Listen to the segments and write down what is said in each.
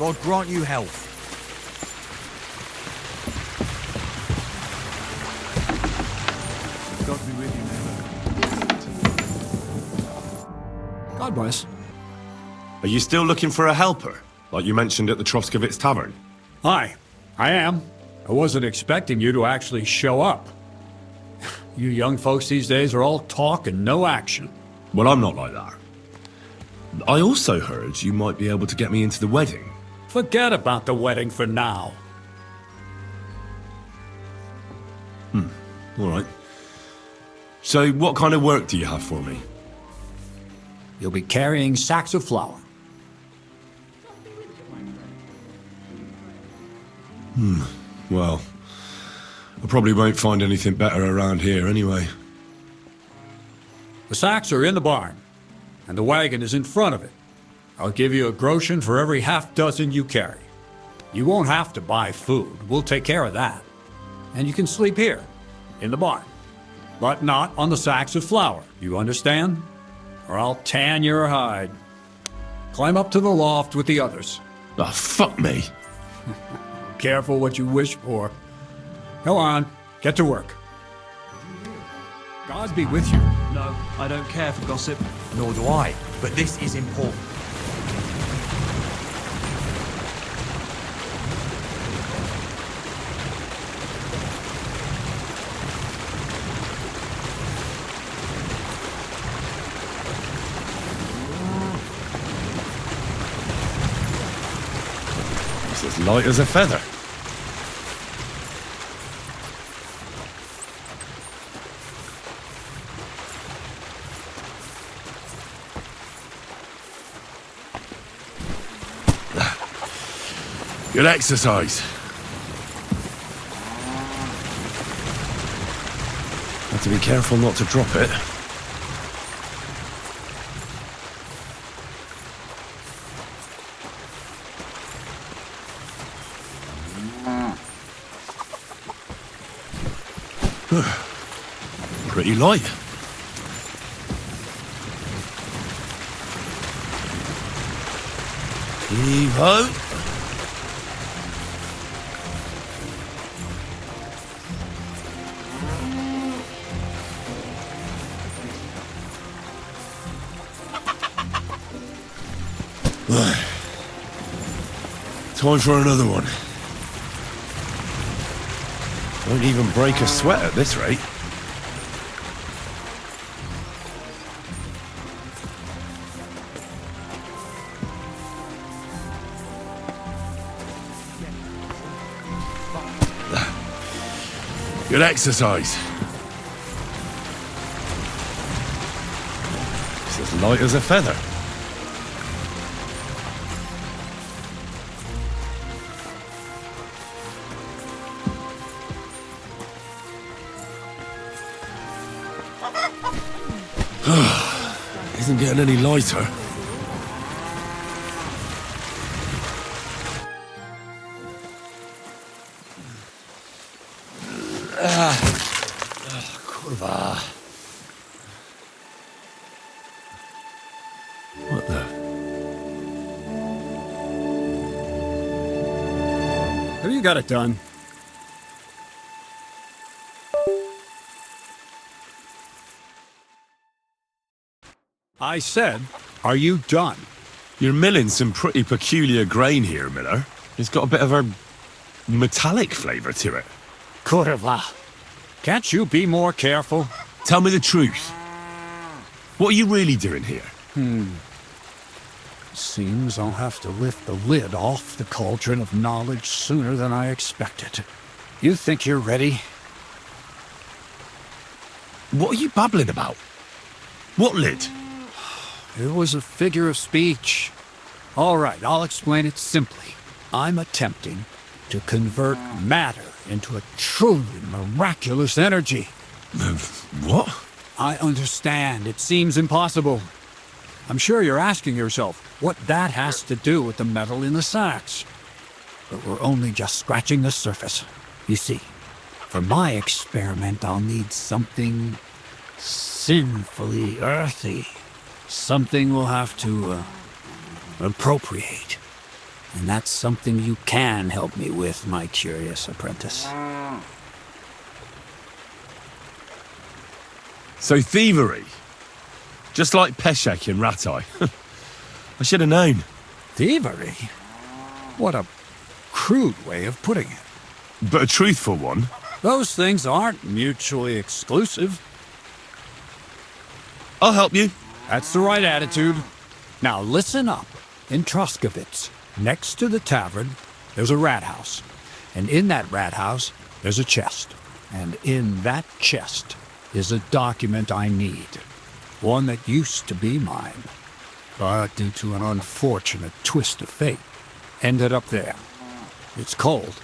God grant you health. God be with you, neighbor. God bless. Are you still looking for a helper, like you mentioned at the Troskovitz Tavern? Hi, I am. I wasn't expecting you to actually show up. You young folks these days are all talk and no action. Well, I'm not like that. I also heard you might be able to get me into the wedding. Forget about the wedding for now. All right. So, what kind of work do you have for me? You'll be carrying sacks of flour. Well, I probably won't find anything better around here anyway. The sacks are in the barn, and the wagon is in front of it. I'll give you a groschen for every half dozen you carry. You won't have to buy food. We'll take care of that. And you can sleep here, in the barn. But not on the sacks of flour, you understand? Or I'll tan your hide. Climb up to the loft with the others. Oh, fuck me. Careful what you wish for. Go on, get to work. God be with you. No, I don't care for gossip. Nor do I, but this is important. It's as light as a feather. Good exercise. Have to be careful not to drop it. Pretty light. Heave-ho. Time for another one. Won't even break a sweat at this rate. Good exercise. It's as light as a feather. Isn't getting any lighter. Kurwa. What the? Have you got it done? I said, are you done? You're milling some pretty peculiar grain here, Miller. It's got a bit of a metallic flavour to it. Kurwa. Can't you be more careful? Tell me the truth. What are you really doing here? Seems I'll have to lift the lid off the cauldron of knowledge sooner than I expected. You think you're ready? What are you babbling about? What lid? It was a figure of speech. All right, I'll explain it simply. I'm attempting to convert matter into a truly miraculous energy. What? I understand. It seems impossible. I'm sure you're asking yourself what that has to do with the metal in the sacks. But we're only just scratching the surface. You see, for my experiment, I'll need something sinfully earthy. Something we'll have to appropriate. And that's something you can help me with, my curious apprentice. So thievery. Just like Peshek in Ratai. I should have known. Thievery? What a crude way of putting it. But a truthful one. Those things aren't mutually exclusive. I'll help you. That's the right attitude. Now listen up. In Troskovitz, next to the tavern, there's a rat house. And in that rat house, there's a chest. And in that chest is a document I need. One that used to be mine. But due to an unfortunate twist of fate, ended up there. It's called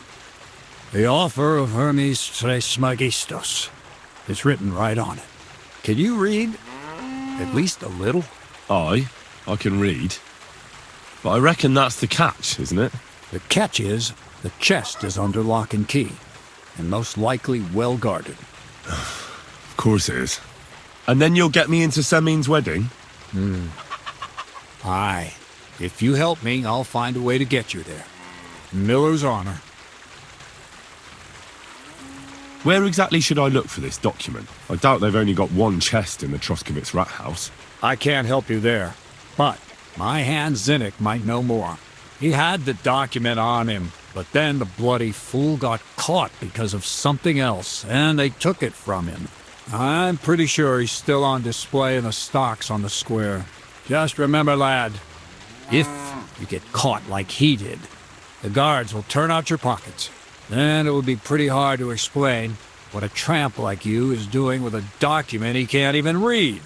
The Offer of Hermes Trismegistos. It's written right on it. Can you read? At least a little? I can read. But I reckon that's the catch, isn't it? The catch is, the chest is under lock and key, and most likely well guarded. Of course it is. And then you'll get me into Semin's wedding? Aye. If you help me, I'll find a way to get you there. Miller's honor. Where exactly should I look for this document? I doubt they've only got one chest in the Troskovitz rat house. I can't help you there, but my hand Zinnik might know more. He had the document on him, but then the bloody fool got caught because of something else, and they took it from him. I'm pretty sure he's still on display in the stocks on the square. Just remember, lad, if you get caught like he did, the guards will turn out your pockets. Then it will be pretty hard to explain what a tramp like you is doing with a document he can't even read.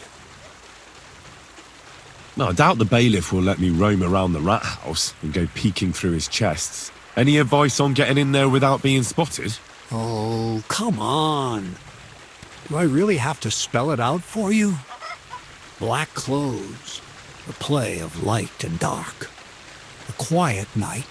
No, I doubt the bailiff will let me roam around the rat house and go peeking through his chests. Any advice on getting in there without being spotted? Oh, come on. Do I really have to spell it out for you? Black clothes, the play of light and dark, the quiet night,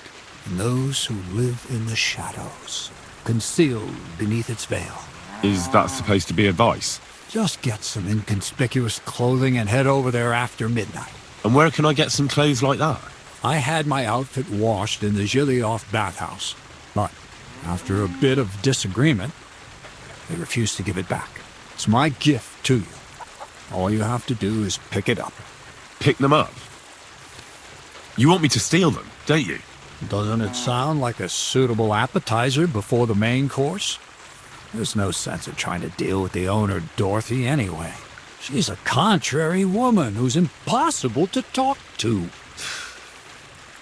and those who live in the shadows, concealed beneath its veil. Is that supposed to be advice? Just get some inconspicuous clothing and head over there after midnight. And where can I get some clothes like that? I had my outfit washed in the Gilioff bathhouse, but after a bit of disagreement, they refused to give it back. It's my gift to you. All you have to do is pick it up. Pick them up? You want me to steal them, don't you? Doesn't it sound like a suitable appetizer before the main course? There's no sense of trying to deal with the owner, Dorothy, anyway. She's a contrary woman who's impossible to talk to.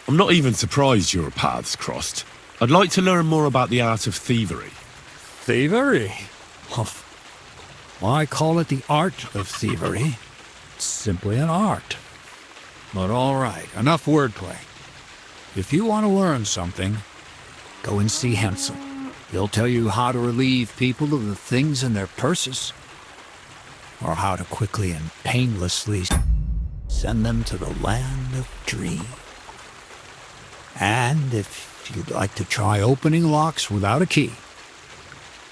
I'm not even surprised your paths crossed. I'd like to learn more about the art of thievery. Thievery? Why call it the art of thievery? It's simply an art. But all right, enough wordplay. If you want to learn something, go and see Hensel. He'll tell you how to relieve people of the things in their purses, or how to quickly and painlessly send them to the land of dreams. And if you'd like to try opening locks without a key,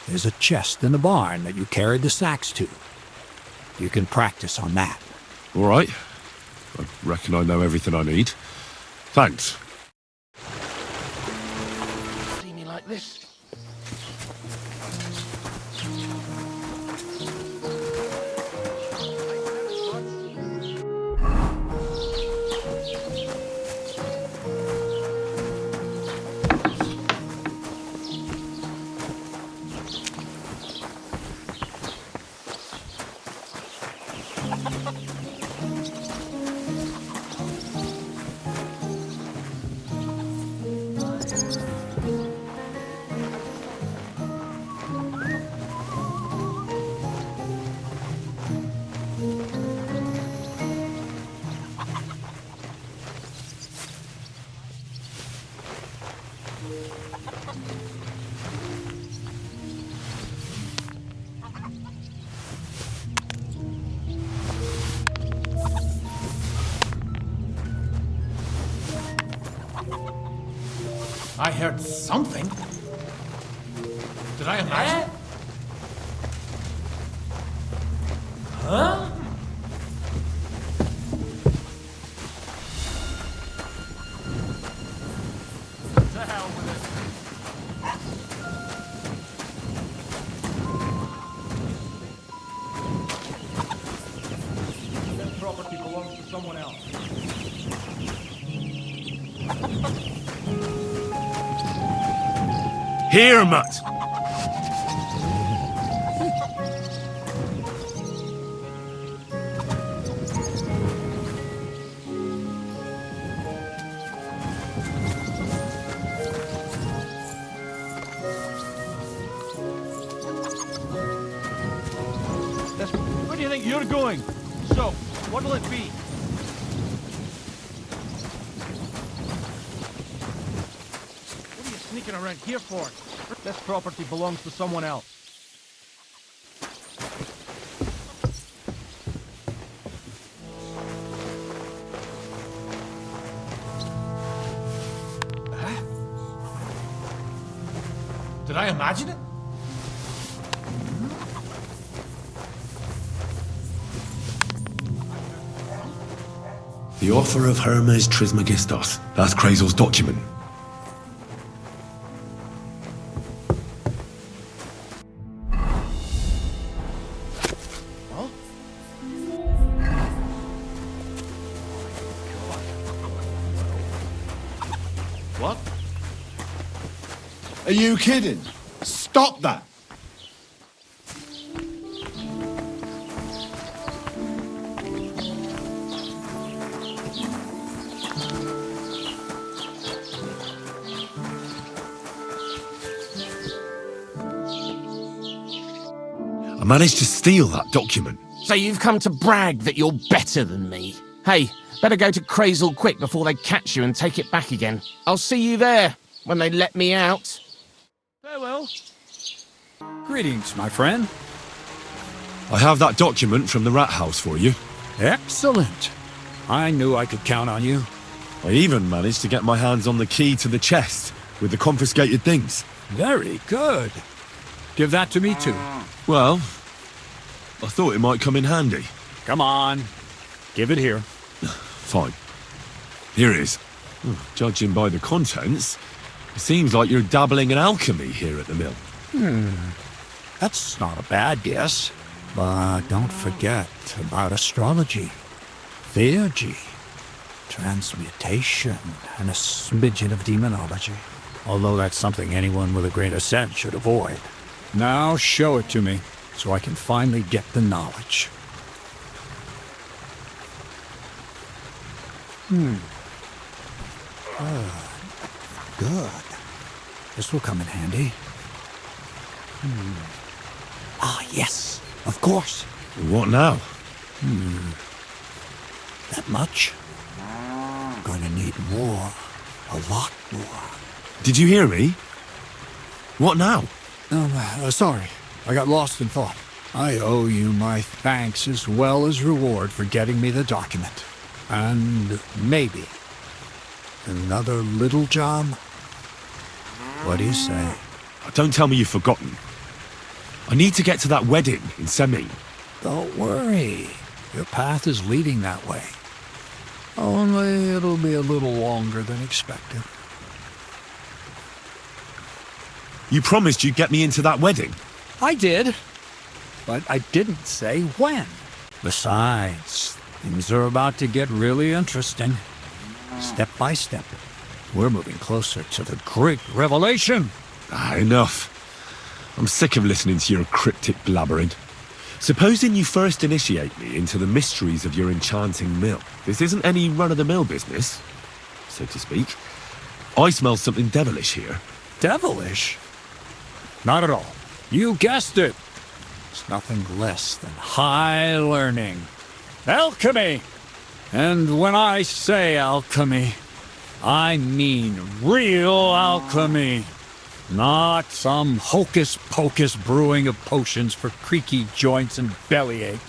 there's a chest in the barn that you carried the sacks to. You can practice on that. All right. I reckon I know everything I need. Thanks. See me like this? I heard something. Did I imagine? Huh? Here, Mutt! Where do you think you're going? So, what'll it be? What are you sneaking around here for? This property belongs to someone else. Did I imagine it? The offer of Hermes Trismegistos. That's Crazel's document. What? Are you kidding? Stop that! I managed to steal that document. So you've come to brag that you're better than me? Hey, better go to Crazel quick before they catch you and take it back again. I'll see you there when they let me out. Farewell. Greetings, my friend. I have that document from the rat house for you. Excellent. I knew I could count on you. I even managed to get my hands on the key to the chest with the confiscated things. Very good. Give that to me, too. Well, I thought it might come in handy. Come on. Give it here. Fine. Here it is. Judging by the contents, it seems like you're dabbling in alchemy here at the mill. That's not a bad guess. But don't forget about astrology, theurgy, transmutation, and a smidgen of demonology. Although that's something anyone with a grain of sense should avoid. Now show it to me, so I can finally get the knowledge. Good. This will come in handy. Ah, yes, of course. What now? That much? Gonna need more. A lot more. Did you hear me? What now? Sorry. I got lost in thought. I owe you my thanks as well as reward for getting me the document. And maybe another little job? What do you say? Don't tell me you've forgotten. I need to get to that wedding in Semi. Don't worry. Your path is leading that way. Only it'll be a little longer than expected. You promised you'd get me into that wedding. I did, but I didn't say when. Besides, things are about to get really interesting. Step by step, we're moving closer to the great revelation. Enough. I'm sick of listening to your cryptic blabbering. Supposing you first initiate me into the mysteries of your enchanting mill. This isn't any run-of-the-mill business, so to speak. I smell something devilish here. Devilish? Not at all. You guessed it. It's nothing less than high learning. Alchemy! And when I say alchemy, I mean real alchemy. Not some hocus-pocus brewing of potions for creaky joints and bellyache.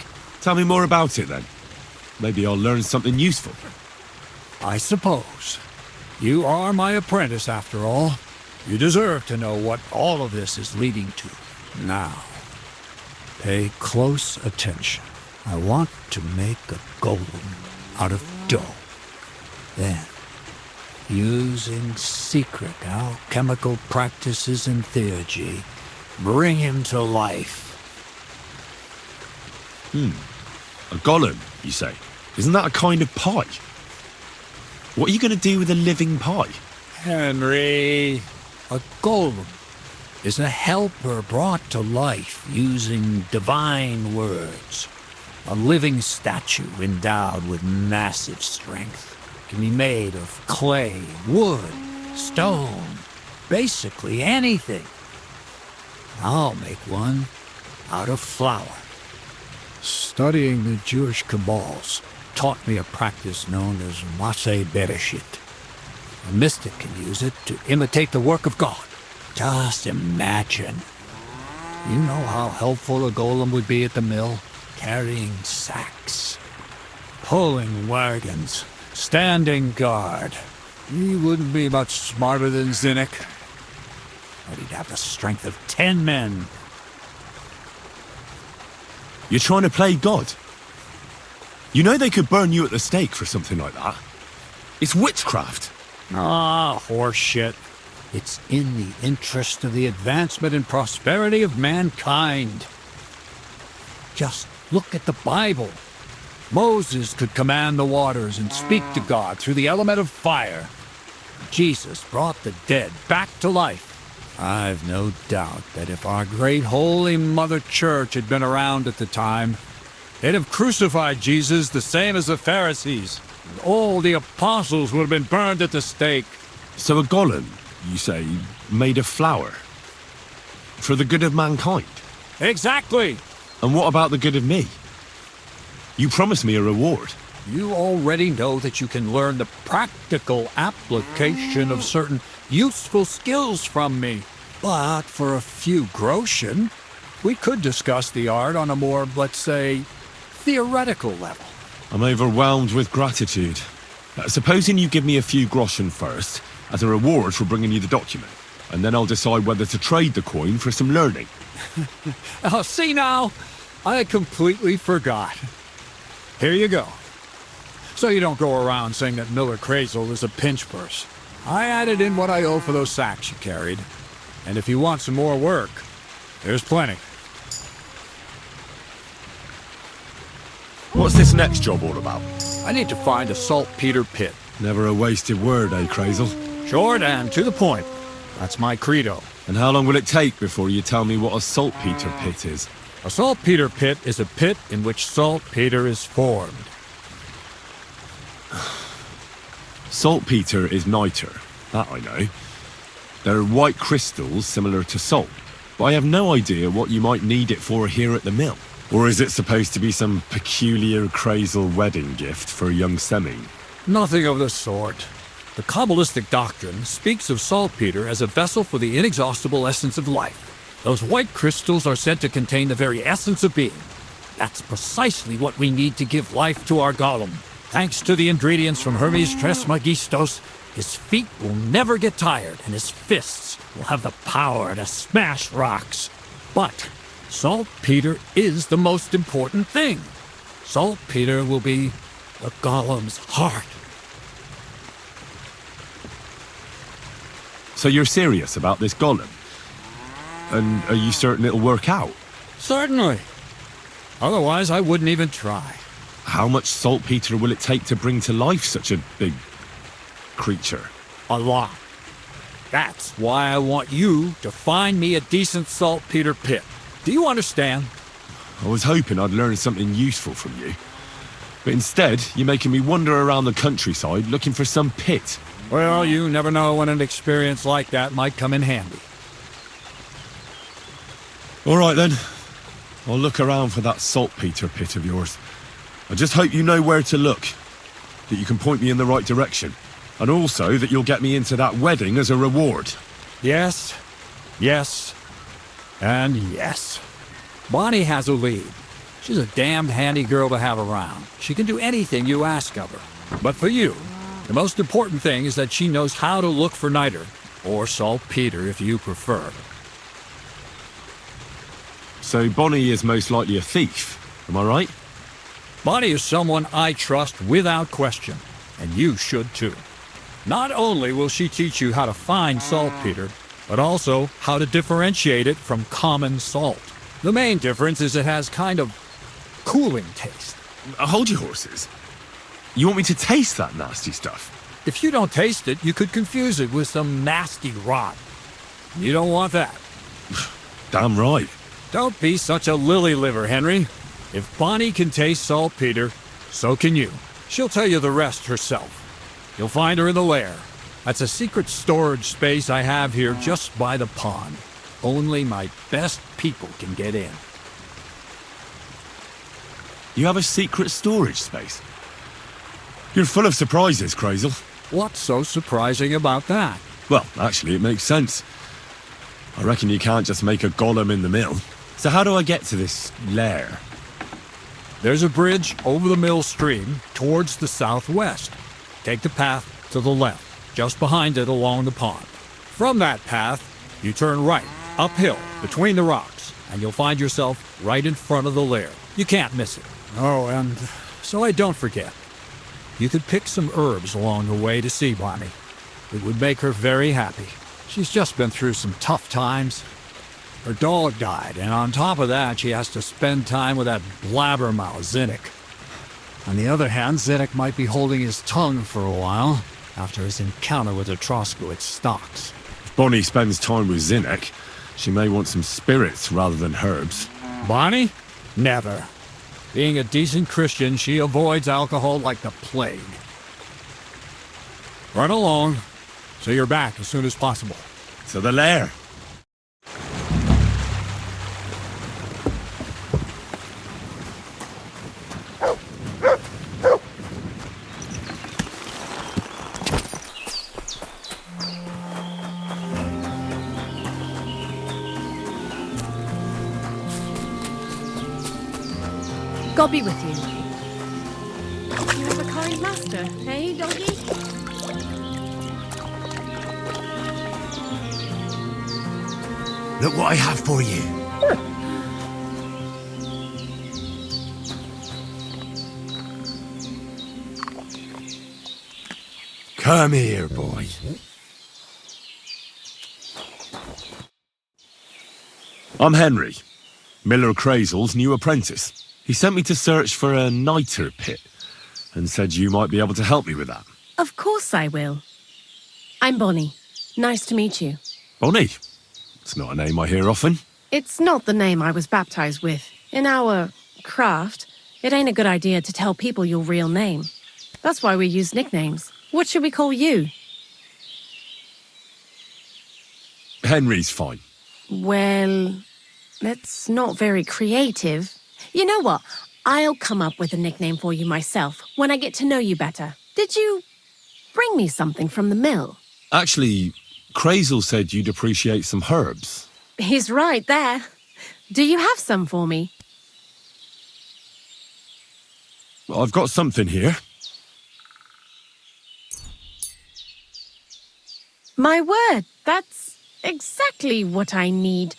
Tell me more about it, then. Maybe I'll learn something useful. I suppose. You are my apprentice, after all. You deserve to know what all of this is leading to. Now, pay close attention. I want to make a golem out of dough. Then, using secret alchemical practices and theurgy, bring him to life. A golem, you say? Isn't that a kind of pie? What are you going to do with a living pie? Henry, a golem is a helper brought to life using divine words. A living statue endowed with massive strength. Can be made of clay, wood, stone, basically anything. I'll make one out of flour. Studying the Jewish Kabbals taught me a practice known as Maseh Bereshit. A mystic can use it to imitate the work of God. Just imagine. You know how helpful a golem would be at the mill? Carrying sacks, pulling wagons, standing guard. He wouldn't be much smarter than Zinnik, but he'd have the strength of 10 men. You're trying to play God. You know they could burn you at the stake for something like that. It's witchcraft. Ah, horseshit. It's in the interest of the advancement and prosperity of mankind. Just look at the Bible. Moses could command the waters and speak to God through the element of fire. Jesus brought the dead back to life. I've no doubt that if our great holy Mother Church had been around at the time, they'd have crucified Jesus the same as the Pharisees. And all the apostles would have been burned at the stake. So a golem, you say, made of flour? For the good of mankind? Exactly. And what about the good of me? You promised me a reward. You already know that you can learn the practical application of certain useful skills from me. But for a few groschen, we could discuss the art on a more, let's say, theoretical level. I'm overwhelmed with gratitude. Supposing you give me a few groschen first, as a reward for bringing you the document, and then I'll decide whether to trade the coin for some learning. Oh, see now? I completely forgot. Here you go. So you don't go around saying that Miller Crazel is a pinch purse. I added in what I owe for those sacks you carried. And if you want some more work, there's plenty. What's this next job all about? I need to find a saltpeter pit. Never a wasted word, eh, Crazel? Short and to the point. That's my credo. And how long will it take before you tell me what a saltpeter pit is? A saltpeter pit is a pit in which saltpeter is formed. Saltpeter is niter, that I know. They're white crystals similar to salt, but I have no idea what you might need it for here at the mill. Or is it supposed to be some peculiar Crazel wedding gift for a young semi? Nothing of the sort. The Kabbalistic doctrine speaks of saltpeter as a vessel for the inexhaustible essence of life. Those white crystals are said to contain the very essence of being. That's precisely what we need to give life to our golem. Thanks to the ingredients from Hermes Trismegistos, his feet will never get tired and his fists will have the power to smash rocks. But saltpeter is the most important thing. Saltpeter will be the golem's heart. So you're serious about this golem? And are you certain it'll work out? Certainly. Otherwise, I wouldn't even try. How much saltpeter will it take to bring to life such a big creature? A lot. That's why I want you to find me a decent saltpeter pit. Do you understand? I was hoping I'd learn something useful from you. But instead, you're making me wander around the countryside looking for some pit. Well, you never know when an experience like that might come in handy. All right then. I'll look around for that saltpeter pit of yours. I just hope you know where to look, that you can point me in the right direction, and also that you'll get me into that wedding as a reward. Yes, yes, and yes. Bonnie has a lead. She's a damned handy girl to have around. She can do anything you ask of her. But for you, the most important thing is that she knows how to look for niter, or saltpeter if you prefer. So Bonnie is most likely a thief, am I right? Bonnie is someone I trust without question, and you should too. Not only will she teach you how to find saltpeter, but also how to differentiate it from common salt. The main difference is it has kind of cooling taste. Hold your horses. You want me to taste that nasty stuff? If you don't taste it, you could confuse it with some nasty rot. You don't want that. Damn right. Don't be such a lily liver, Henry. If Bonnie can taste saltpeter, so can you. She'll tell you the rest herself. You'll find her in the lair. That's a secret storage space I have here just by the pond. Only my best people can get in. You have a secret storage space? You're full of surprises, Crazel. What's so surprising about that? Well, actually, it makes sense. I reckon you can't just make a golem in the mill. So how do I get to this lair? There's a bridge over the mill stream towards the southwest. Take the path to the left, just behind it along the pond. From that path, you turn right, uphill, between the rocks, and you'll find yourself right in front of the lair. You can't miss it. Oh, and so I don't forget. You could pick some herbs along the way to see Bonnie. It would make her very happy. She's just been through some tough times. Her dog died, and on top of that, she has to spend time with that blabbermouth, Zinnik. On the other hand, Zinnik might be holding his tongue for a while after his encounter with the Troskowitz stocks. If Bonnie spends time with Zinnik, she may want some spirits rather than herbs. Bonnie? Never. Being a decent Christian, she avoids alcohol like the plague. Run along, so you're back as soon as possible. To the lair. God be with you. You have a kind master, eh, doggy? Look what I have for you. Come here, boy. I'm Henry, Miller Crazel's new apprentice. He sent me to search for a niter pit and said you might be able to help me with that. Of course I will. I'm Bonnie. Nice to meet you. Bonnie? It's not a name I hear often. It's not the name I was baptized with. In our craft, it ain't a good idea to tell people your real name. That's why we use nicknames. What should we call you? Henry's fine. Well, that's not very creative. You know what? I'll come up with a nickname for you myself when I get to know you better. Did you bring me something from the mill? Actually, Crazel said you'd appreciate some herbs. He's right there. Do you have some for me? Well, I've got something here. My word, that's exactly what I need.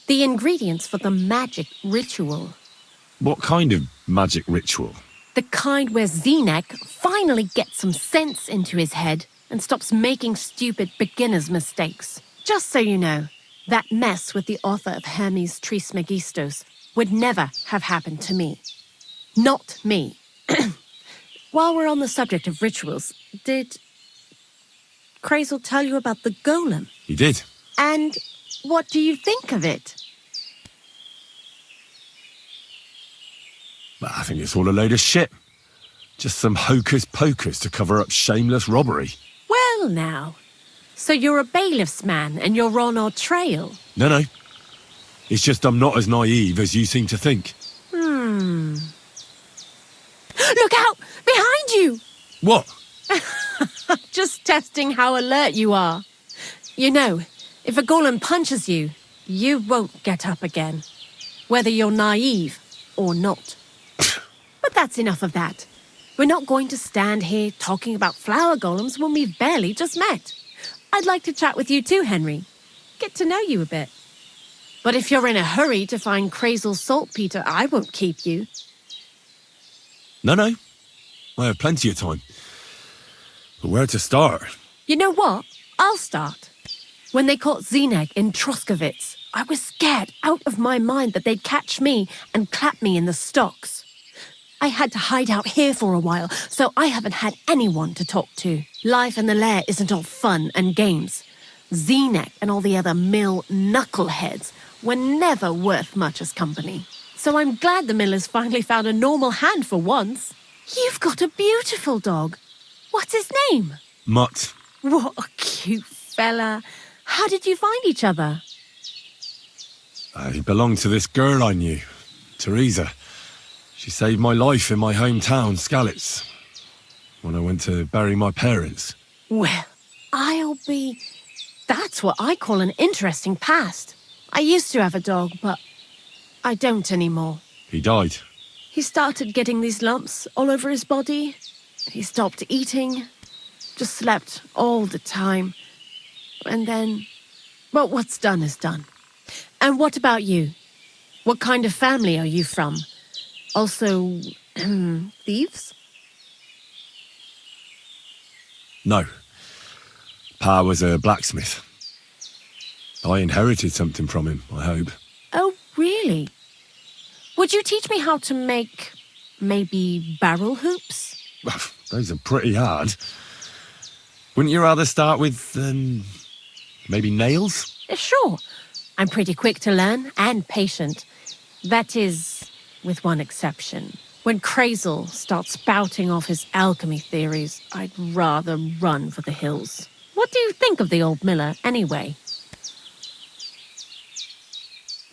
The ingredients for the magic ritual. What kind of magic ritual? The kind where Zinnik finally gets some sense into his head and stops making stupid beginner's mistakes. Just so you know, that mess with the author of Hermes Trismegistos would never have happened to me. Not me. While we're on the subject of rituals, did Crazel tell you about the golem? He did. And what do you think of it? But I think it's all a load of shit. Just some hocus pocus to cover up shameless robbery. Well now, so you're a bailiff's man and you're on our trail? No. It's just I'm not as naive as you seem to think. Look out! Behind you! What? Just testing how alert you are. You know, if a golem punches you, you won't get up again. Whether you're naive or not. But that's enough of that. We're not going to stand here talking about flower golems when we've barely just met. I'd like to chat with you too, Henry. Get to know you a bit. But if you're in a hurry to find Crazel's saltpeter, I won't keep you. No. I have plenty of time. But where to start? You know what? I'll start. When they caught Zinnik in Troskowitz, I was scared out of my mind that they'd catch me and clap me in the stocks. I had to hide out here for a while, so I haven't had anyone to talk to. Life in the lair isn't all fun and games. Zenek and all the other mill knuckleheads were never worth much as company. So I'm glad the miller's finally found a normal hand for once. You've got a beautiful dog. What's his name? Mutt. What a cute fella. How did you find each other? He belonged to this girl I knew, Teresa. She saved my life in my hometown, Skalitz, when I went to bury my parents. Well, That's what I call an interesting past. I used to have a dog, but I don't anymore. He died. He started getting these lumps all over his body. He stopped eating, just slept all the time. And then, well, what's done is done. And what about you? What kind of family are you from? Also, thieves? No. Pa was a blacksmith. I inherited something from him, I hope. Oh, really? Would you teach me how to make, maybe, barrel hoops? Those are pretty hard. Wouldn't you rather start with, maybe nails? Sure. I'm pretty quick to learn and patient. That is, with one exception. When Crazel starts spouting off his alchemy theories, I'd rather run for the hills. What do you think of the old miller, anyway?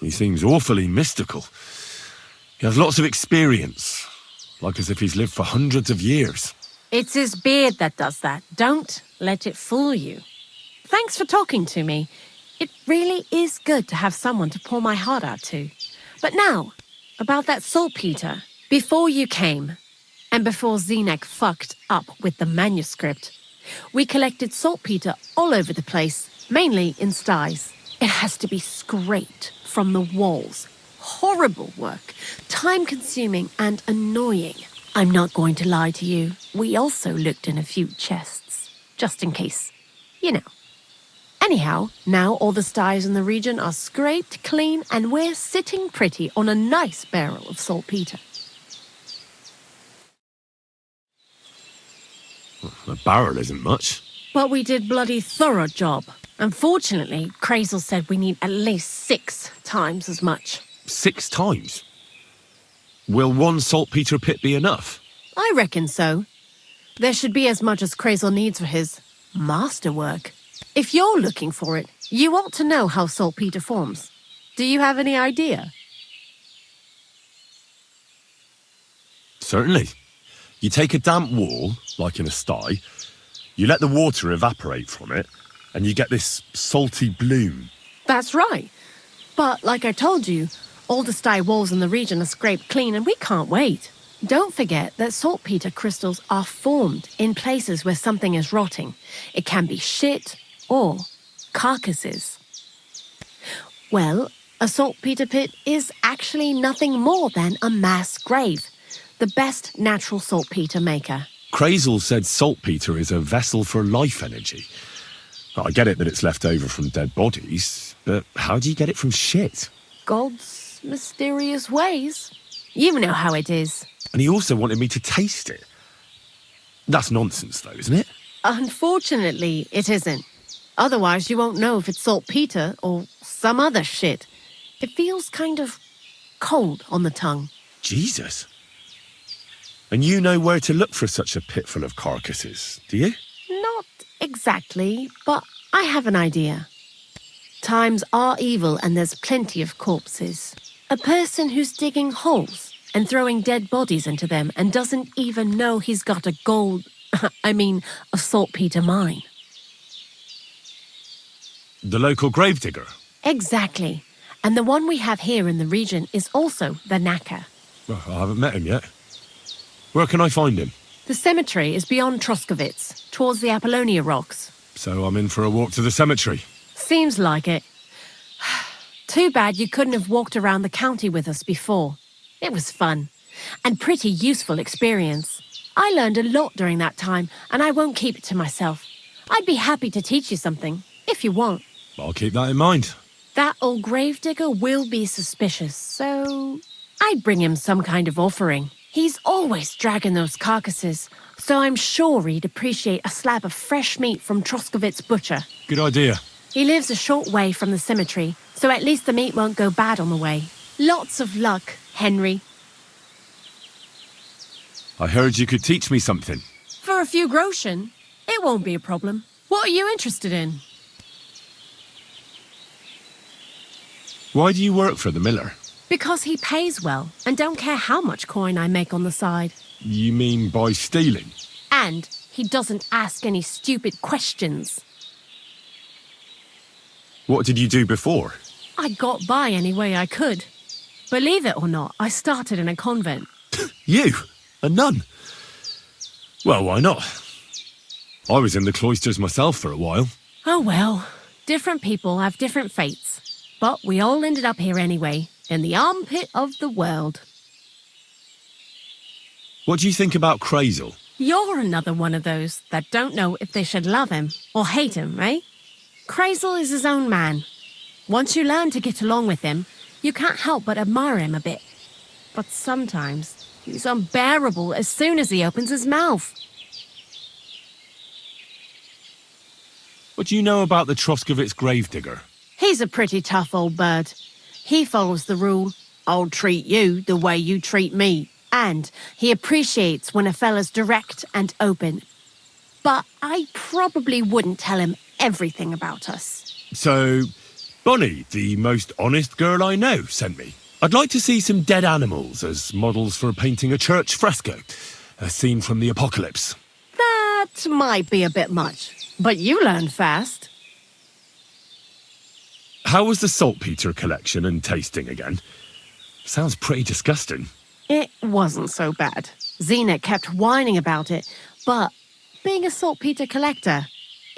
He seems awfully mystical. He has lots of experience, like as if he's lived for hundreds of years. It's his beard that does that. Don't let it fool you. Thanks for talking to me. It really is good to have someone to pour my heart out to. But now, about that saltpeter. Before you came, and before Zenek fucked up with the manuscript, we collected saltpeter all over the place, mainly in sties. It has to be scraped from the walls. Horrible work, time-consuming and annoying. I'm not going to lie to you. We also looked in a few chests, just in case. You know. Anyhow, now all the sties in the region are scraped clean and we're sitting pretty on a nice barrel of saltpeter. A barrel isn't much. But we did bloody thorough job. Unfortunately, Crazel said we need at least 6 times as much. 6 times? Will one saltpeter pit be enough? I reckon so. There should be as much as Crazel needs for his masterwork. If you're looking for it, you ought to know how saltpeter forms. Do you have any idea? Certainly. You take a damp wall, like in a sty, you let the water evaporate from it, and you get this salty bloom. That's right. But like I told you, all the sty walls in the region are scraped clean and we can't wait. Don't forget that saltpeter crystals are formed in places where something is rotting. It can be shit or carcasses. Well, a saltpeter pit is actually nothing more than a mass grave. The best natural saltpeter maker. Crazel said saltpeter is a vessel for life energy. Well, I get it that it's left over from dead bodies, but how do you get it from shit? God's mysterious ways. You know how it is. And he also wanted me to taste it. That's nonsense, though, isn't it? Unfortunately, it isn't. Otherwise, you won't know if it's saltpeter or some other shit. It feels kind of cold on the tongue. Jesus. And you know where to look for such a pit full of carcasses, do you? Not exactly, but I have an idea. Times are evil and there's plenty of corpses. A person who's digging holes and throwing dead bodies into them and doesn't even know he's got a a saltpeter mine. The local gravedigger? Exactly. And the one we have here in the region is also the knacker. Well, I haven't met him yet. Where can I find him? The cemetery is beyond Troskovitz, towards the Apollonia rocks. So I'm in for a walk to the cemetery. Seems like it. Too bad you couldn't have walked around the county with us before. It was fun. And pretty useful experience. I learned a lot during that time, and I won't keep it to myself. I'd be happy to teach you something, if you want. I'll keep that in mind. That old gravedigger will be suspicious, so I'd bring him some kind of offering. He's always dragging those carcasses, so I'm sure he'd appreciate a slab of fresh meat from Troskovit's butcher. Good idea. He lives a short way from the cemetery, so at least the meat won't go bad on the way. Lots of luck, Henry. I heard you could teach me something. For a few groschen, it won't be a problem. What are you interested in? Why do you work for the miller? Because he pays well and don't care how much coin I make on the side. You mean by stealing? And he doesn't ask any stupid questions. What did you do before? I got by any way I could. Believe it or not, I started in a convent. You? A nun? Well, why not? I was in the cloisters myself for a while. Oh well, different people have different fates. But we all ended up here anyway, in the armpit of the world. What do you think about Crazel? You're another one of those that don't know if they should love him or hate him, eh? Crazel is his own man. Once you learn to get along with him, you can't help but admire him a bit. But sometimes he's unbearable as soon as he opens his mouth. What do you know about the Troskovitz gravedigger? He's a pretty tough old bird. He follows the rule, I'll treat you the way you treat me. And he appreciates when a fella's direct and open. But I probably wouldn't tell him everything about us. So, Bonnie, the most honest girl I know, sent me. I'd like to see some dead animals as models for painting a church fresco. A scene from the apocalypse. That might be a bit much, but you learn fast. How was the saltpeter collection and tasting again? Sounds pretty disgusting. It wasn't so bad. Xena kept whining about it, but being a saltpeter collector,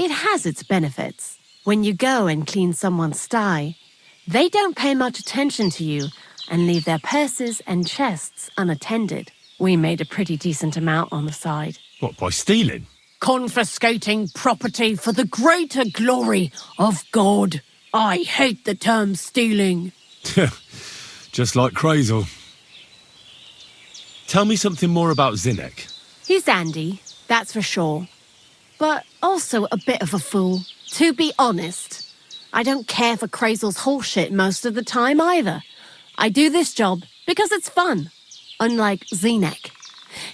it has its benefits. When you go and clean someone's sty, they don't pay much attention to you and leave their purses and chests unattended. We made a pretty decent amount on the side. What, by stealing? Confiscating property for the greater glory of God. I hate the term stealing. Just like Crazel. Tell me something more about Zinnek. He's Andy, that's for sure. But also a bit of a fool. To be honest, I don't care for Crazel's horseshit most of the time either. I do this job because it's fun. Unlike Zinnek.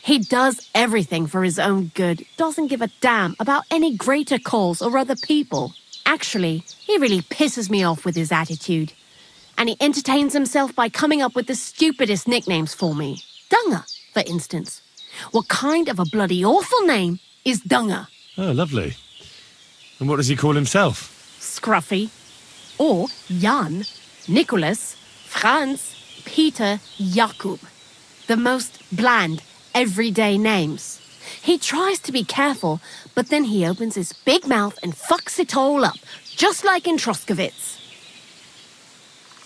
He does everything for his own good, doesn't give a damn about any greater cause or other people. Actually, he really pisses me off with his attitude. And he entertains himself by coming up with the stupidest nicknames for me. Dunger, for instance. What kind of a bloody awful name is Dunger? Oh, lovely. And what does he call himself? Scruffy. Or Jan, Nicholas, Franz, Peter, Jakub. The most bland, everyday names. He tries to be careful, but then he opens his big mouth and fucks it all up, just like in Troskovitz.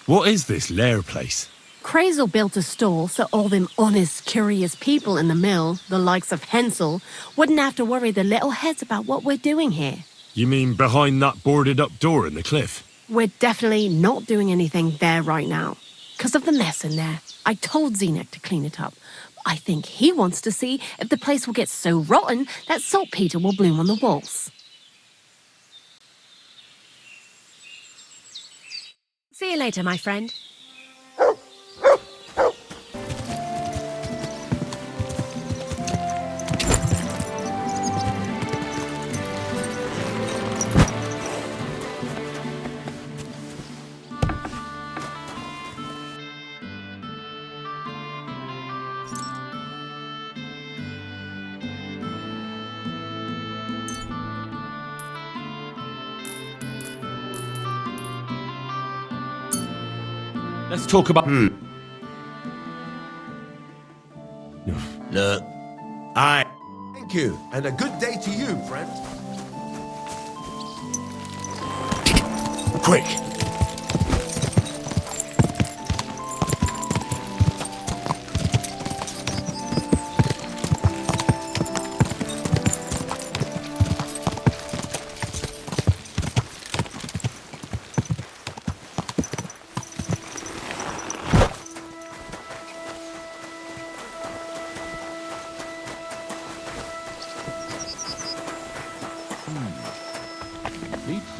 What is this lair place? Crazel built a stall so all them honest, curious people in the mill, the likes of Hensel, wouldn't have to worry their little heads about what we're doing here. You mean behind that boarded-up door in the cliff? We're definitely not doing anything there right now. Because of the mess in there. I told Zinnek to clean it up. I think he wants to see if the place will get so rotten that saltpeter will bloom on the walls. See you later, my friend. Let's talk about... Look, thank you, and a good day to you, friend. Quick!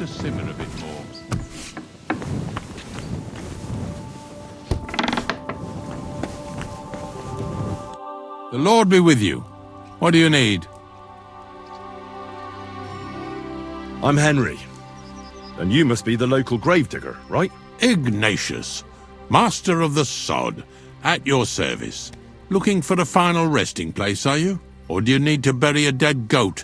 to simmer a bit more. The Lord be with you. What do you need? I'm Henry. And you must be the local gravedigger, right? Ignatius, master of the sod, at your service. Looking for a final resting place, are you? Or do you need to bury a dead goat?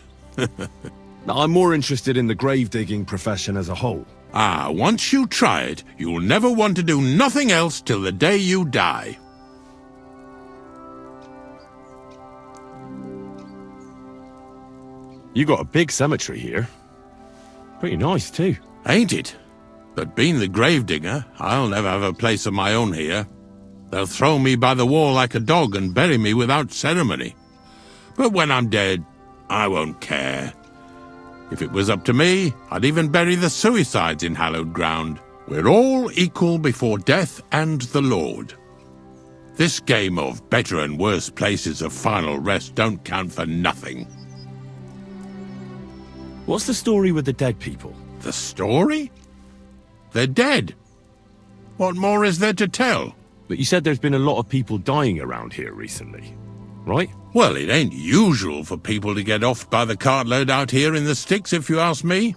I'm more interested in the grave-digging profession as a whole. Ah, once you try it, you'll never want to do nothing else till the day you die. You got a big cemetery here. Pretty nice, too. Ain't it? But being the gravedigger, I'll never have a place of my own here. They'll throw me by the wall like a dog and bury me without ceremony. But when I'm dead, I won't care. If it was up to me, I'd even bury the suicides in hallowed ground. We're all equal before death and the Lord. This game of better and worse places of final rest don't count for nothing. What's the story with the dead people? The story? They're dead. What more is there to tell? But you said there's been a lot of people dying around here recently, right? Well, it ain't usual for people to get off by the cartload out here in the sticks, if you ask me.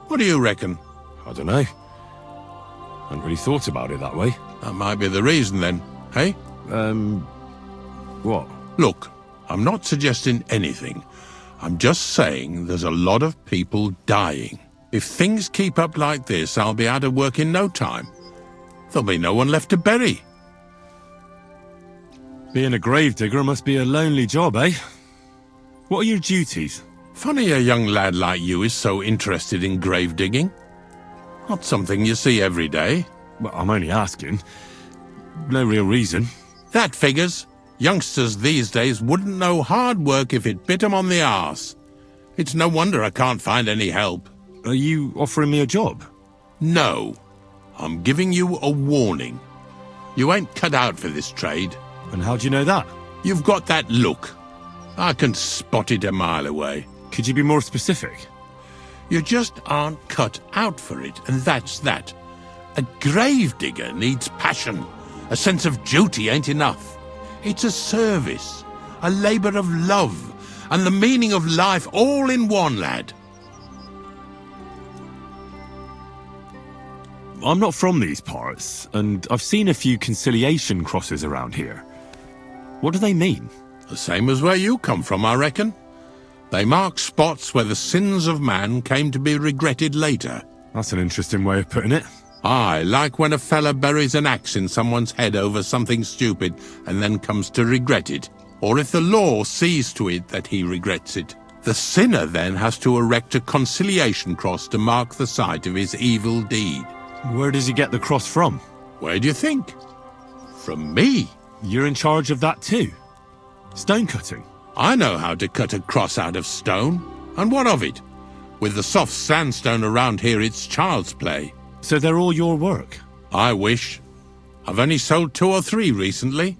What do you reckon? I don't know. Hadn't really thought about it that way. That might be the reason then, hey? What? Look, I'm not suggesting anything. I'm just saying there's a lot of people dying. If things keep up like this, I'll be out of work in no time. There'll be no one left to bury. Being a gravedigger must be a lonely job, eh? What are your duties? Funny a young lad like you is so interested in grave digging. Not something you see every day. Well, I'm only asking. No real reason. That figures. Youngsters these days wouldn't know hard work if it bit 'em on the arse. It's no wonder I can't find any help. Are you offering me a job? No. I'm giving you a warning. You ain't cut out for this trade. And how do you know that? You've got that look. I can spot it a mile away. Could you be more specific? You just aren't cut out for it, and that's that. A gravedigger needs passion. A sense of duty ain't enough. It's a service, a labour of love, and the meaning of life all in one, lad. I'm not from these parts, and I've seen a few conciliation crosses around here. What do they mean? The same as where you come from, I reckon. They mark spots where the sins of man came to be regretted later. That's an interesting way of putting it. Aye, like when a fella buries an axe in someone's head over something stupid and then comes to regret it. Or if the law sees to it that he regrets it. The sinner then has to erect a conciliation cross to mark the site of his evil deed. Where does he get the cross from? Where do you think? From me. You're in charge of that too? Stone cutting? I know how to cut a cross out of stone. And what of it? With the soft sandstone around here, it's child's play. So they're all your work? I wish. I've only sold 2 or 3 recently.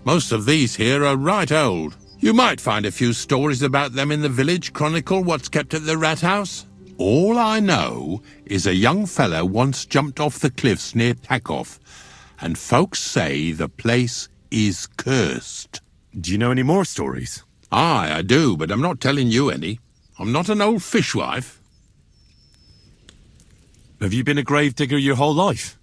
Most of these here are right old. You might find a few stories about them in the village chronicle what's kept at the rat house. All I know is a young fella once jumped off the cliffs near Takoff, and folks say the place is cursed. Do you know any more stories? Aye, I do, but I'm not telling you any. I'm not an old fishwife. Have you been a gravedigger your whole life?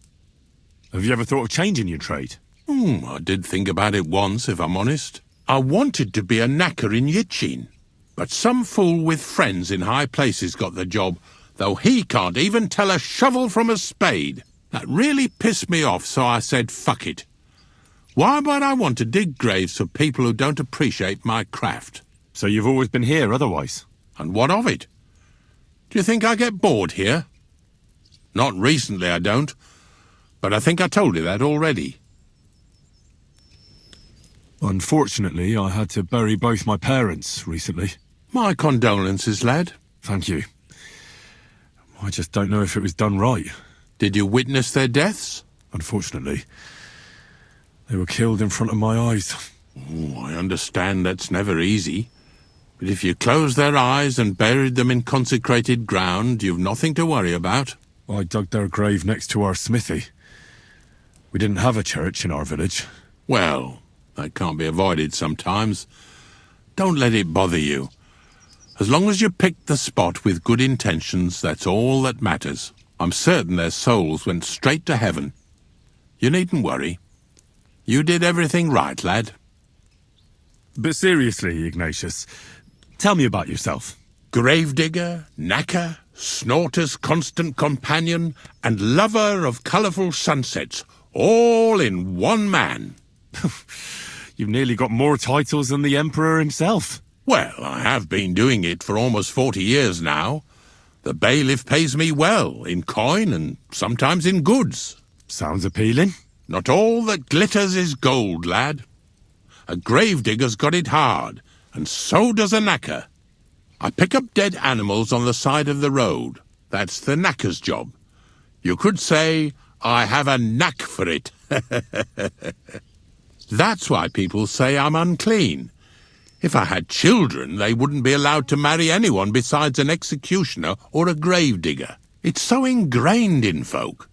Have you ever thought of changing your trade? I did think about it once, if I'm honest. I wanted to be a knacker in Yitchin, but some fool with friends in high places got the job, though he can't even tell a shovel from a spade. That really pissed me off, so I said, fuck it. Why would I want to dig graves for people who don't appreciate my craft? So you've always been here otherwise? And what of it? Do you think I get bored here? Not recently, I don't. But I think I told you that already. Unfortunately, I had to bury both my parents recently. My condolences, lad. Thank you. I just don't know if it was done right. Did you witness their deaths? Unfortunately. They were killed in front of my eyes. I understand that's never easy. But if you closed their eyes and buried them in consecrated ground, you've nothing to worry about. I dug their grave next to our smithy. We didn't have a church in our village. Well, that can't be avoided sometimes. Don't let it bother you. As long as you picked the spot with good intentions, that's all that matters. I'm certain their souls went straight to heaven. You needn't worry. You did everything right, lad. But seriously, Ignatius, tell me about yourself. Gravedigger, knacker, snorter's constant companion, and lover of colourful sunsets, all in one man. You've nearly got more titles than the Emperor himself. Well, I have been doing it for almost 40 years now. The bailiff pays me well, in coin and sometimes in goods. Sounds appealing. Not all that glitters is gold, lad. A gravedigger's got it hard, and so does a knacker. I pick up dead animals on the side of the road. That's the knacker's job. You could say I have a knack for it. That's why people say I'm unclean. If I had children, they wouldn't be allowed to marry anyone besides an executioner or a gravedigger. It's so ingrained in folk.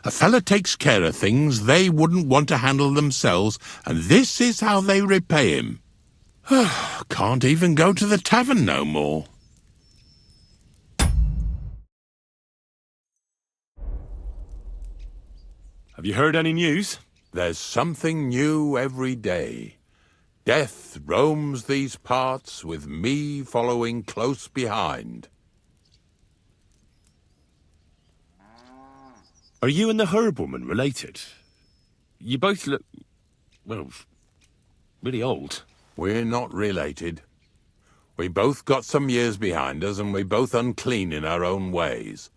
A fella takes care of things they wouldn't want to handle themselves, and this is how they repay him. Can't even go to the tavern no more. Have you heard any news? There's something new every day. Death roams these parts, with me following close behind. Are you and the herb woman related? You both look, well, really old. We're not related. We both got some years behind us, and we're both unclean in our own ways.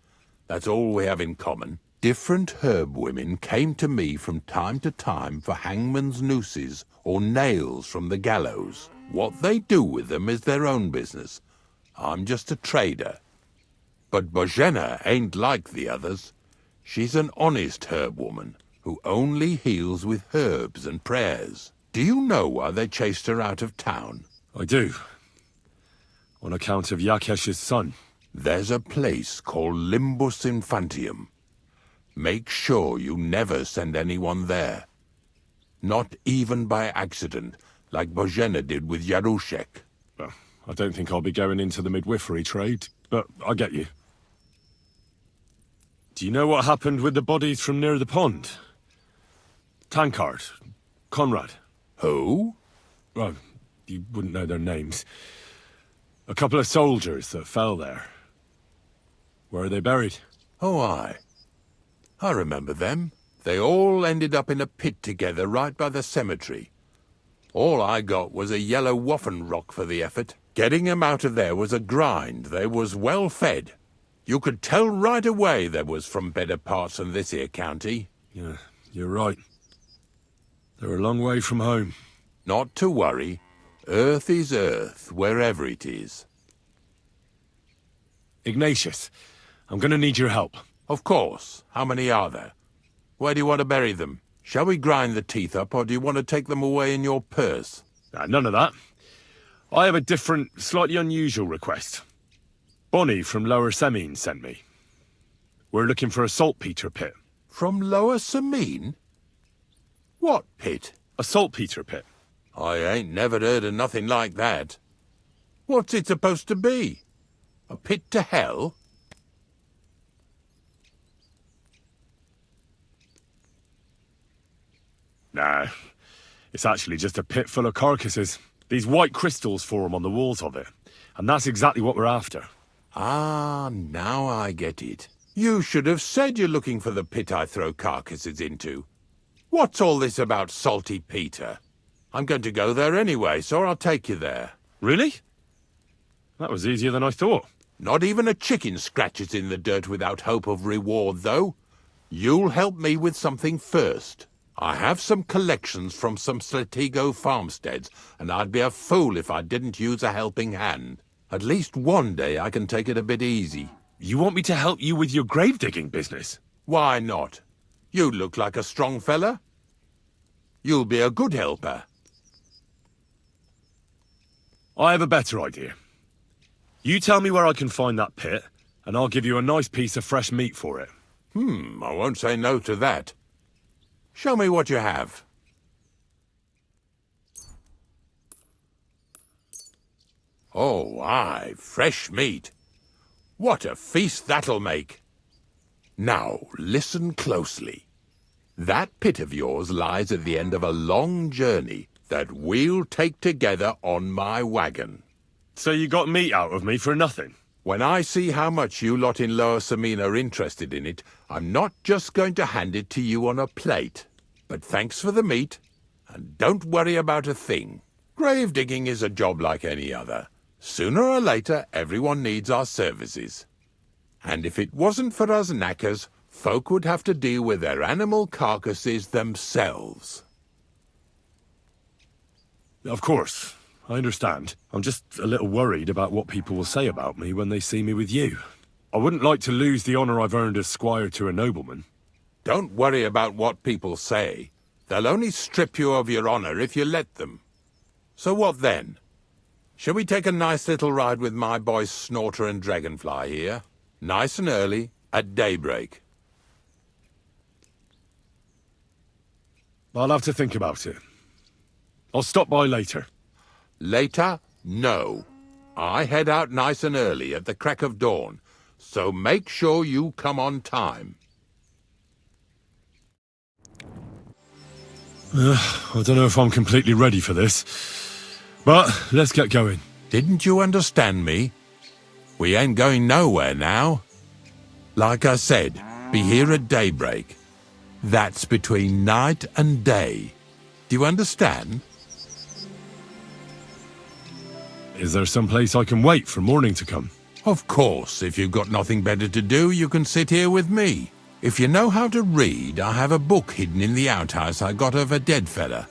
That's all we have in common. Different herb women came to me from time to time for hangman's nooses or nails from the gallows. What they do with them is their own business. I'm just a trader. But Bozhena ain't like the others. She's an honest herb woman who only heals with herbs and prayers. Do you know why they chased her out of town? I do. On account of Yakesh's son. There's a place called Limbus Infantium. Make sure you never send anyone there. Not even by accident, like Bozhena did with Yarushek. Well, I don't think I'll be going into the midwifery trade, but I get you. Do you know what happened with the bodies from near the pond? Tankard, Conrad. Who? Well, you wouldn't know their names. A couple of soldiers that fell there. Where are they buried? Oh, I remember them. They all ended up in a pit together right by the cemetery. All I got was a yellow waffen rock for the effort. Getting them out of there was a grind. They was well fed. You could tell right away they was from better parts than this here county. Yeah, you're right. They're a long way from home. Not to worry. Earth is earth, wherever it is. Ignatius, I'm gonna need your help. Of course. How many are there? Where do you want to bury them? Shall we grind the teeth up, or do you want to take them away in your purse? None of that. I have a different, slightly unusual request. Bonnie from Lower Semine sent me. We're looking for a saltpeter pit. From Lower Semine? What pit? A saltpeter pit. I ain't never heard of nothing like that. What's it supposed to be? A pit to hell? Nah, it's actually just a pit full of carcasses. These white crystals form on the walls of it, and that's exactly what we're after. Ah, now I get it. You should have said you're looking for the pit I throw carcasses into. What's all this about Salty Peter? I'm going to go there anyway, so I'll take you there. Really? That was easier than I thought. Not even a chicken scratches in the dirt without hope of reward, though. You'll help me with something first. I have some collections from some Sletigo farmsteads, and I'd be a fool if I didn't use a helping hand. At least one day I can take it a bit easy. You want me to help you with your grave-digging business? Why not? You look like a strong fella. You'll be a good helper. I have a better idea. You tell me where I can find that pit, and I'll give you a nice piece of fresh meat for it. I won't say no to that. Show me what you have. Oh, aye, fresh meat. What a feast that'll make. Now, listen closely. That pit of yours lies at the end of a long journey that we'll take together on my wagon. So you got meat out of me for nothing? When I see how much you lot in Lower Samina are interested in it, I'm not just going to hand it to you on a plate. But thanks for the meat, and don't worry about a thing. Grave digging is a job like any other. Sooner or later, everyone needs our services. And if it wasn't for us knackers, folk would have to deal with their animal carcasses themselves. Of course, I understand. I'm just a little worried about what people will say about me when they see me with you. I wouldn't like to lose the honour I've earned as squire to a nobleman. Don't worry about what people say. They'll only strip you of your honour if you let them. So what then? Shall we take a nice little ride with my boys Snorter and Dragonfly here? Nice and early, at daybreak. I'll have to think about it. I'll stop by later. Later? No. I head out nice and early at the crack of dawn, so make sure you come on time. I don't know if I'm completely ready for this, but let's get going. Didn't you understand me? We ain't going nowhere now. Like I said, be here at daybreak. That's between night and day. Do you understand? Is there some place I can wait for morning to come? Of course, if you've got nothing better to do, you can sit here with me. If you know how to read, I have a book hidden in the outhouse I got of a dead fella.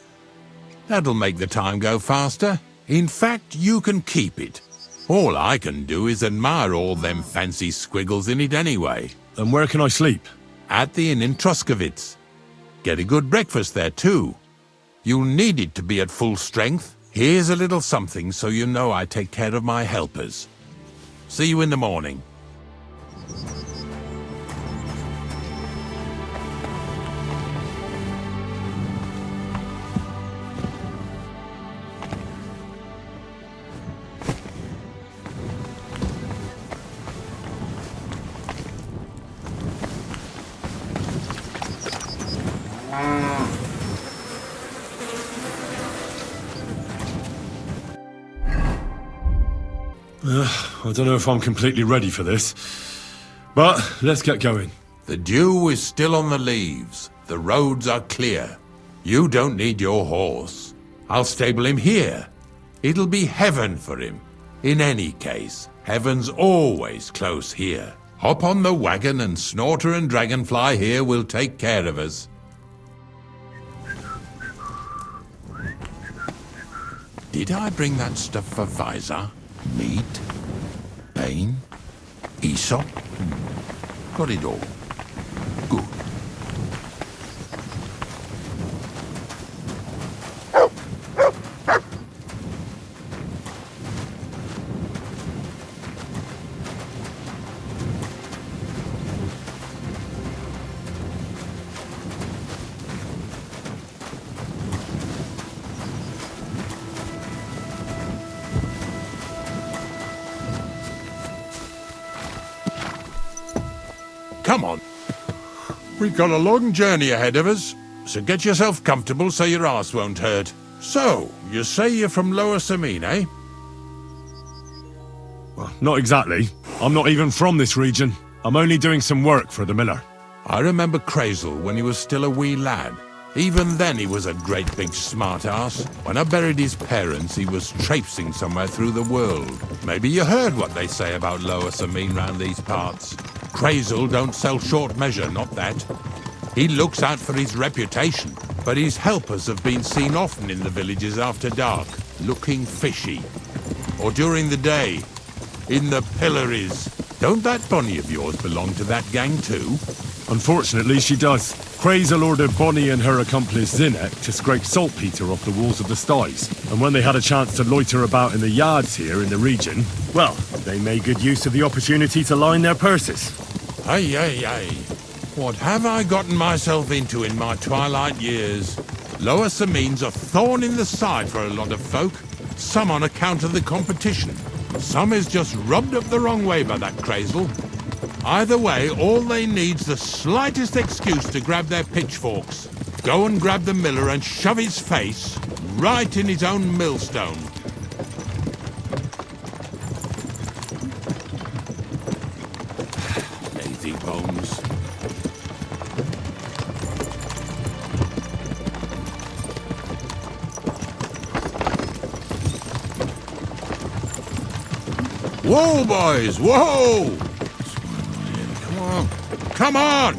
That'll make the time go faster. In fact, you can keep it. All I can do is admire all them fancy squiggles in it anyway. And where can I sleep? At the inn in Truskowitz. Get a good breakfast there too. You'll need it to be at full strength. Here's a little something so you know I take care of my helpers. See you in the morning. I don't know if I'm completely ready for this, but let's get going. The dew is still on the leaves. The roads are clear. You don't need your horse. I'll stable him here. It'll be heaven for him. In any case, heaven's always close here. Hop on the wagon and Snorter and Dragonfly here will take care of us. Did I bring that stuff for Visor? Meat? Bane? Aesop? Got it all. Good. Come on. We've got a long journey ahead of us, so get yourself comfortable so your arse won't hurt. So, you say you're from Lower Samine, eh? Well, not exactly. I'm not even from this region. I'm only doing some work for the miller. I remember Crazel when he was still a wee lad. Even then he was a great big smart-ass. When I buried his parents, he was traipsing somewhere through the world. Maybe you heard what they say about Lower Samine round these parts. Crazel don't sell short measure, not that. He looks out for his reputation, but his helpers have been seen often in the villages after dark, looking fishy. Or during the day, in the pillories. Don't that bunny of yours belong to that gang too? Unfortunately, she does. Crazel ordered Bonnie and her accomplice Zinnek to scrape saltpeter off the walls of the sties. And when they had a chance to loiter about in the yards here in the region, well, they made good use of the opportunity to line their purses. Ay, ay, ay. What have I gotten myself into in my twilight years? Lower Samine's a thorn in the side for a lot of folk. Some on account of the competition. Some is just rubbed up the wrong way by that Crazel. Either way, all they need's the slightest excuse to grab their pitchforks. Go and grab the miller and shove his face right in his own millstone. Lazy bones. Whoa, boys, whoa! Come on!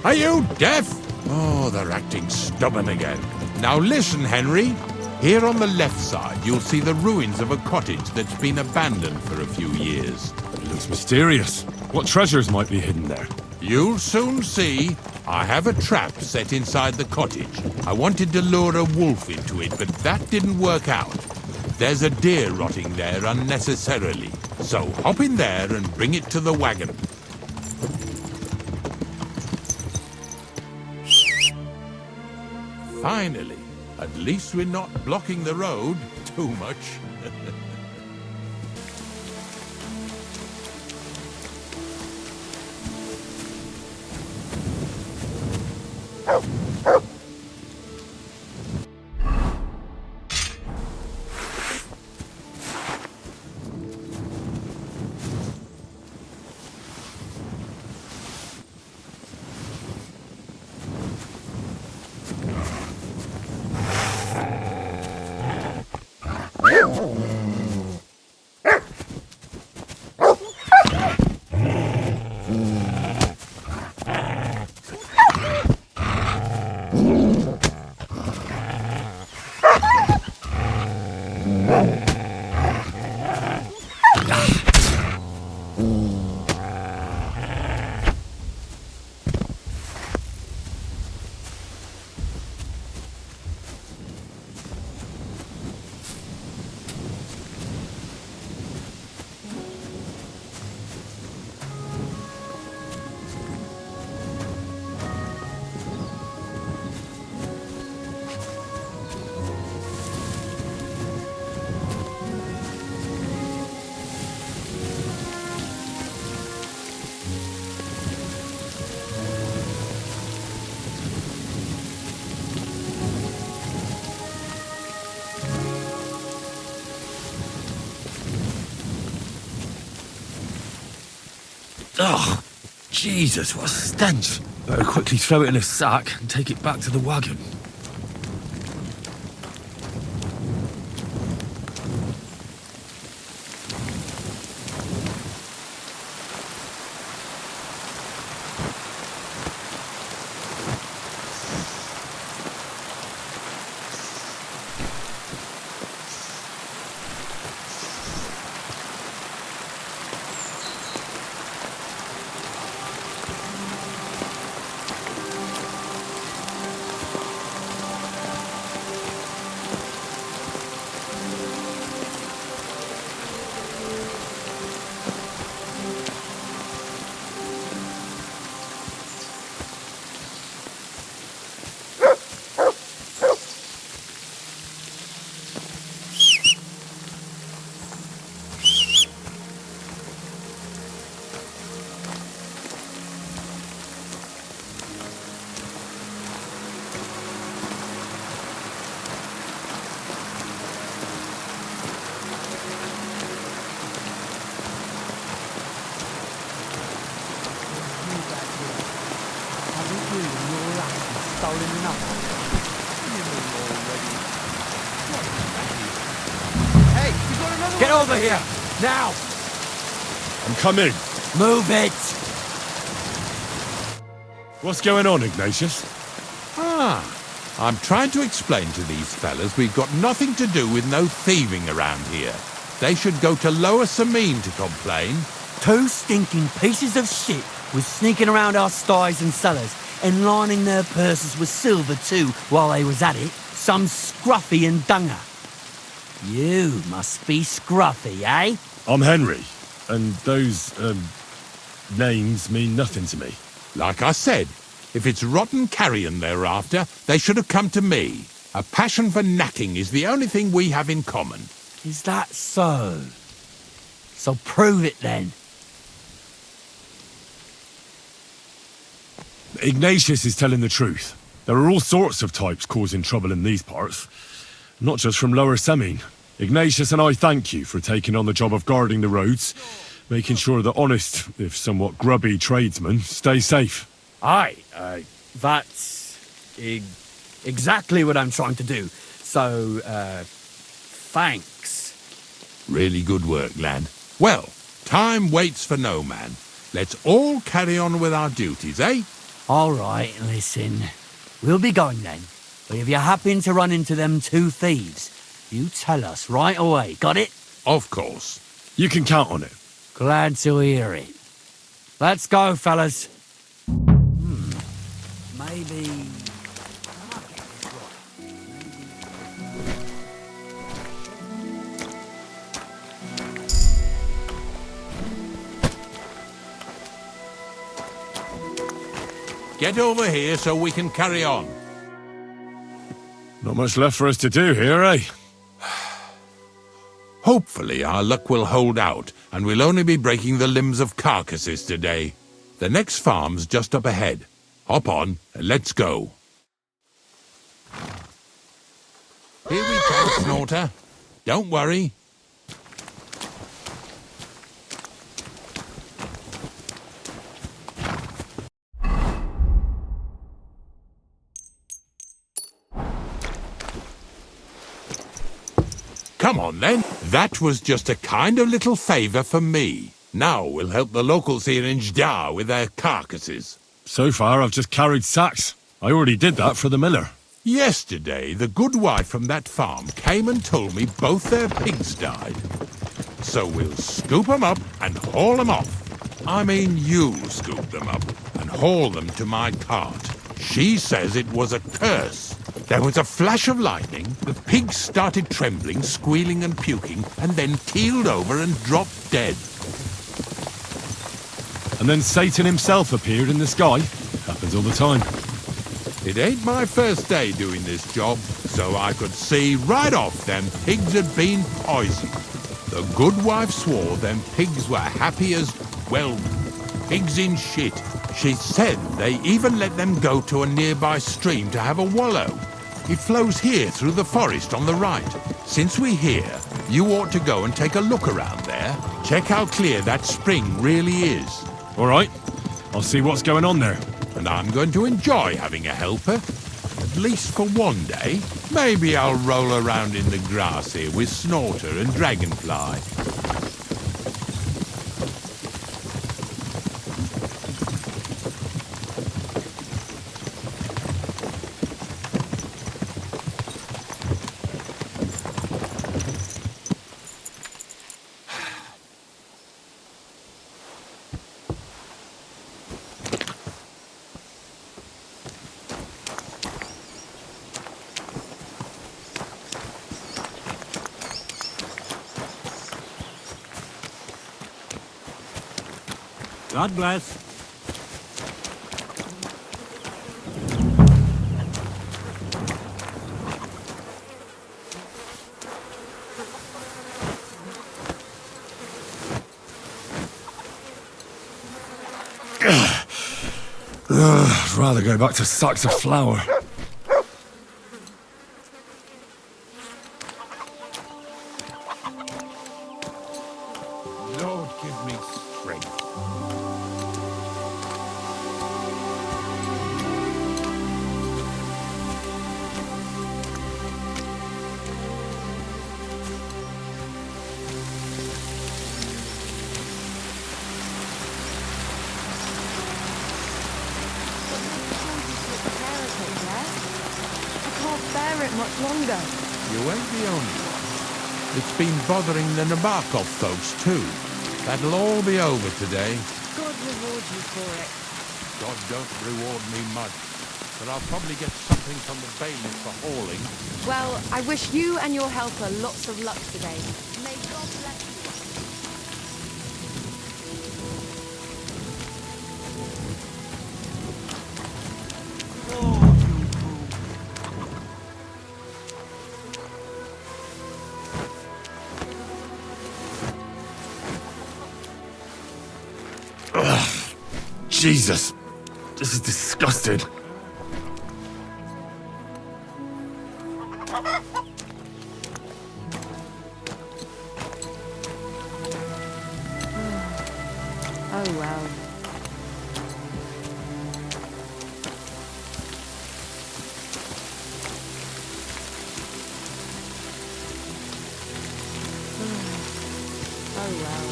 Are you deaf? Oh, they're acting stubborn again. Now listen, Henry. Here on the left side, you'll see the ruins of a cottage that's been abandoned for a few years. It looks mysterious. What treasures might be hidden there? You'll soon see. I have a trap set inside the cottage. I wanted to lure a wolf into it, but that didn't work out. There's a deer rotting there unnecessarily. So hop in there and bring it to the wagon. Finally, at least we're not blocking the road too much. Ugh! Jesus, what a stench! Better quickly throw it in a sack and take it back to the wagon. Get over here! Now! I'm coming. Move it! What's going on, Ignatius? I'm trying to explain to these fellas we've got nothing to do with no thieving around here. They should go to Lower Samine to complain. Two stinking pieces of shit was sneaking around our sties and cellars and lining their purses with silver too while they was at it. Some scruffy and dunger. You must be Scruffy, eh? I'm Henry, and those, names mean nothing to me. Like I said, if it's rotten carrion they're after, they should have come to me. A passion for knacking is the only thing we have in common. Is that so? So prove it then. Ignatius is telling the truth. There are all sorts of types causing trouble in these parts. Not just from Lower Semine. Ignatius and I thank you for taking on the job of guarding the roads, making sure that honest, if somewhat grubby tradesmen stay safe. Aye, that's exactly what I'm trying to do. So, thanks. Really good work, lad. Well, time waits for no man. Let's all carry on with our duties, eh? All right, listen. We'll be going then. But if you happen to run into them two thieves, you tell us right away, got it? Of course. You can count on it. Glad to hear it. Let's go, fellas. Maybe... Get over here so we can carry on. Not much left for us to do here, eh? Hopefully our luck will hold out, and we'll only be breaking the limbs of carcasses today. The next farm's just up ahead. Hop on, and let's go. Here we come, Snorter. Don't worry. Come on, then. That was just a kind of little favour for me. Now we'll help the locals here in Jdar with their carcasses. So far, I've just carried sacks. I already did that for the miller. Yesterday, the good wife from that farm came and told me both their pigs died. So we'll scoop them up and haul them off. I mean, you scoop them up and haul them to my cart. She says it was a curse. There was a flash of lightning, the pigs started trembling, squealing and puking, and then keeled over and dropped dead. And then Satan himself appeared in the sky. Happens all the time. It ain't my first day doing this job, so I could see right off them pigs had been poisoned. The good wife swore them pigs were happy as, well, pigs in shit. She said they even let them go to a nearby stream to have a wallow. It flows here through the forest on the right. Since we're here, you ought to go and take a look around there. Check how clear that spring really is. All right. I'll see what's going on there. And I'm going to enjoy having a helper. At least for one day. Maybe I'll roll around in the grass here with Snorter and Dragonfly. God bless. I'd rather go back to sacks of flour. Lord, give me strength. Much longer. You ain't the only one. It's been bothering the Nabokov folks, too. That'll all be over today. God reward you for it. God don't reward me much, but I'll probably get something from the bailiff for hauling. Well, I wish you and your helper lots of luck today. May God bless you. Jesus, this is disgusting. Oh well. Oh well.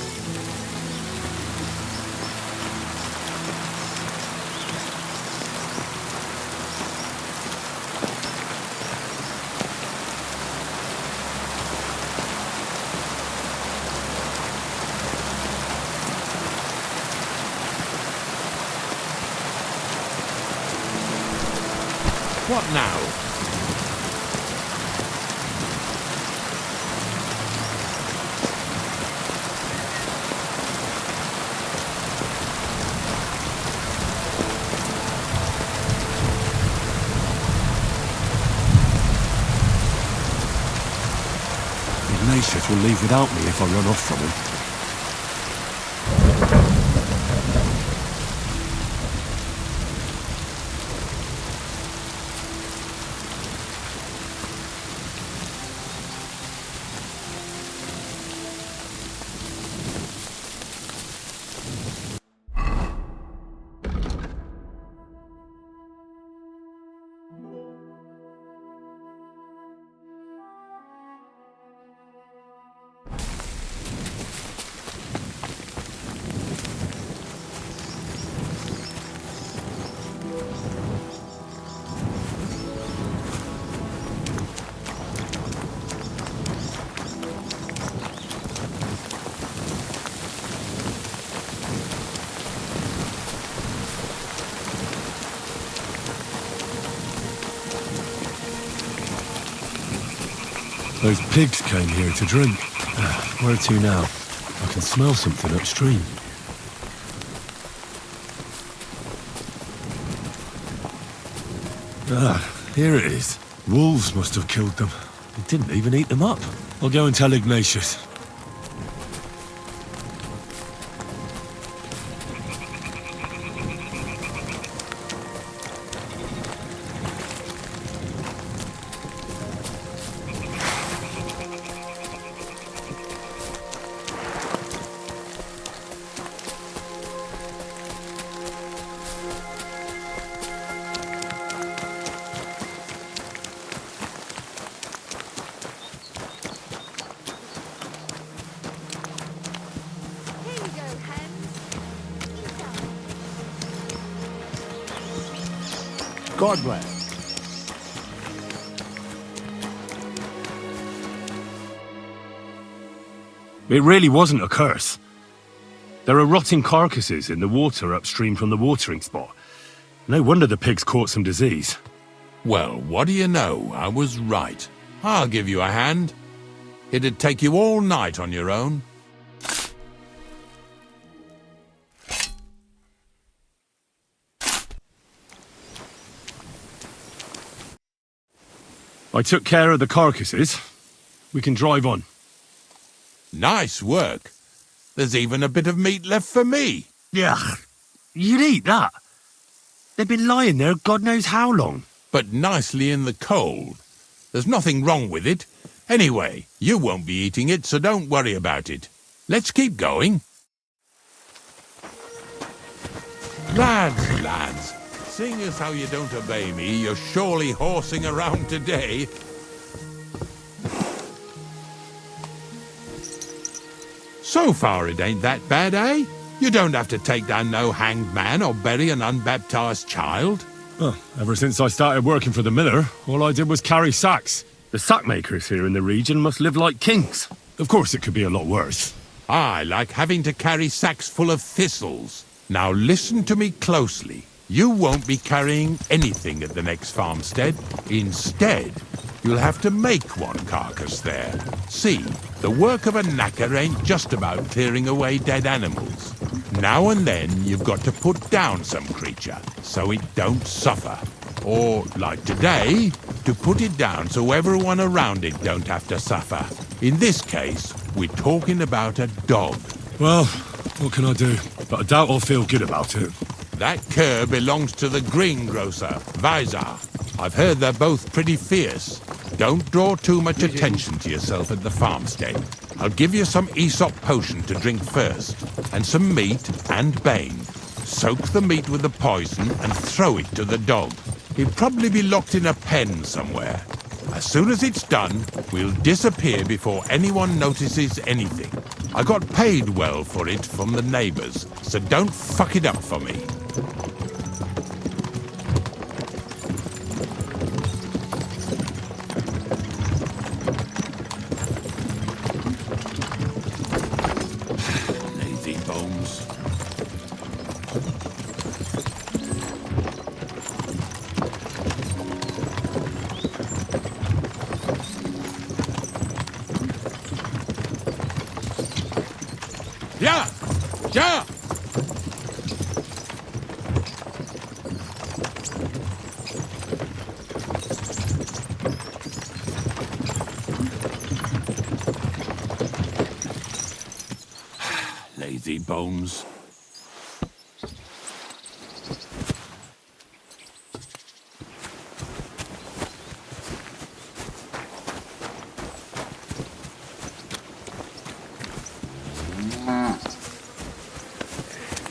What now? Ignatius will leave without me if I run off from him. Those pigs came here to drink. Where to now? I can smell something upstream. Here it is. Wolves must have killed them. They didn't even eat them up. I'll go and tell Ignatius. God bless. It really wasn't a curse. There are rotting carcasses in the water upstream from the watering spot. No wonder the pigs caught some disease. Well, what do you know? I was right. I'll give you a hand. It'd take you all night on your own. I took care of the carcasses. We can drive on. Nice work. There's even a bit of meat left for me. Yeah, you'd eat that. They've been lying there God knows how long. But nicely in the cold. There's nothing wrong with it. Anyway, you won't be eating it, so don't worry about it. Let's keep going. Lads, seeing as how you don't obey me, you're surely horsing around today. So far it ain't that bad, eh? You don't have to take down no hanged man or bury an unbaptized child. Well, ever since I started working for the miller, all I did was carry sacks. The sack makers here in the region must live like kings. Of course it could be a lot worse. I like having to carry sacks full of thistles. Now listen to me closely. You won't be carrying anything at the next farmstead. Instead, you'll have to make one carcass there. See, the work of a knacker ain't just about clearing away dead animals. Now and then, you've got to put down some creature, so it don't suffer. Or, like today, to put it down so everyone around it don't have to suffer. In this case, we're talking about a dog. Well, what can I do? But I doubt I'll feel good about it. That cur belongs to the greengrocer, Visar. I've heard they're both pretty fierce. Don't draw too much attention to yourself at the farmstead. I'll give you some Aesop potion to drink first, and some meat and bane. Soak the meat with the poison and throw it to the dog. He'll probably be locked in a pen somewhere. As soon as it's done, we'll disappear before anyone notices anything. I got paid well for it from the neighbors, so don't fuck it up for me. Lazy bones. Yeah! Yeah! Lazy bones.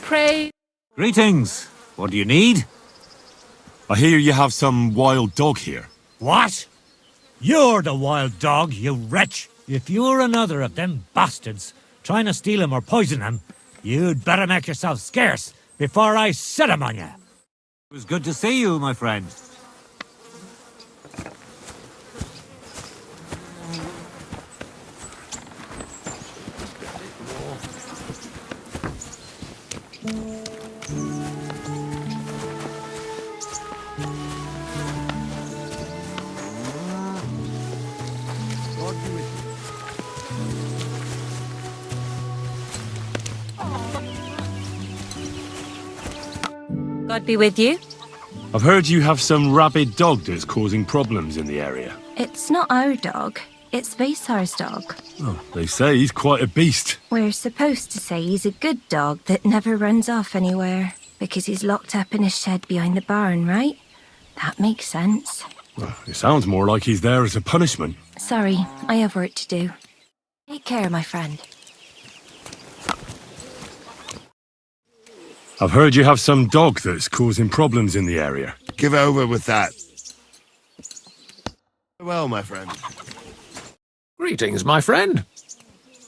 Pray. Greetings. What do you need? I hear you have some wild dog here. What? You're the wild dog, you wretch. If you're another of them bastards trying to steal him or poison him, you'd better make yourself scarce before I set him on you. It was good to see you, my friend. God be with you. I've heard you have some rabid dog that's causing problems in the area. It's not our dog. It's Vaisar's dog. Oh, they say he's quite a beast. We're supposed to say he's a good dog that never runs off anywhere, because he's locked up in a shed behind the barn, right? That makes sense. Well, it sounds more like he's there as a punishment. Sorry, I have work to do. Take care, my friend. I've heard you have some dog that's causing problems in the area. Give over with that. Well, my friend. Greetings, my friend.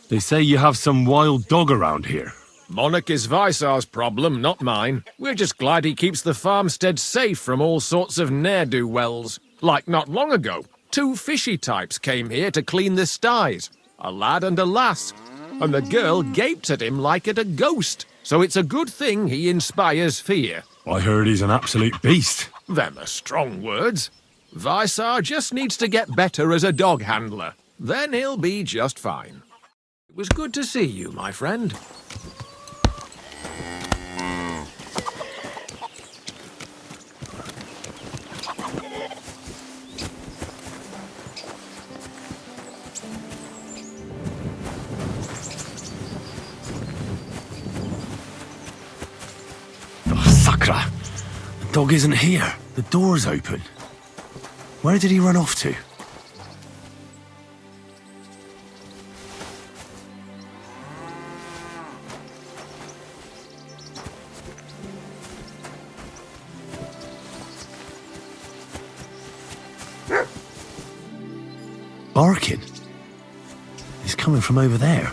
They say you have some wild dog around here. Monarch is Visar's problem, not mine. We're just glad he keeps the farmstead safe from all sorts of ne'er-do-wells. Like not long ago, 2 fishy types came here to clean the styes. A lad and a lass. And the girl gaped at him like at a ghost. So it's a good thing he inspires fear. I heard he's an absolute beast. Them are strong words. Visar just needs to get better as a dog handler. Then he'll be just fine. It was good to see you, my friend. Sakra! The dog isn't here. The door's open. Where did he run off to? Barking. He's coming from over there.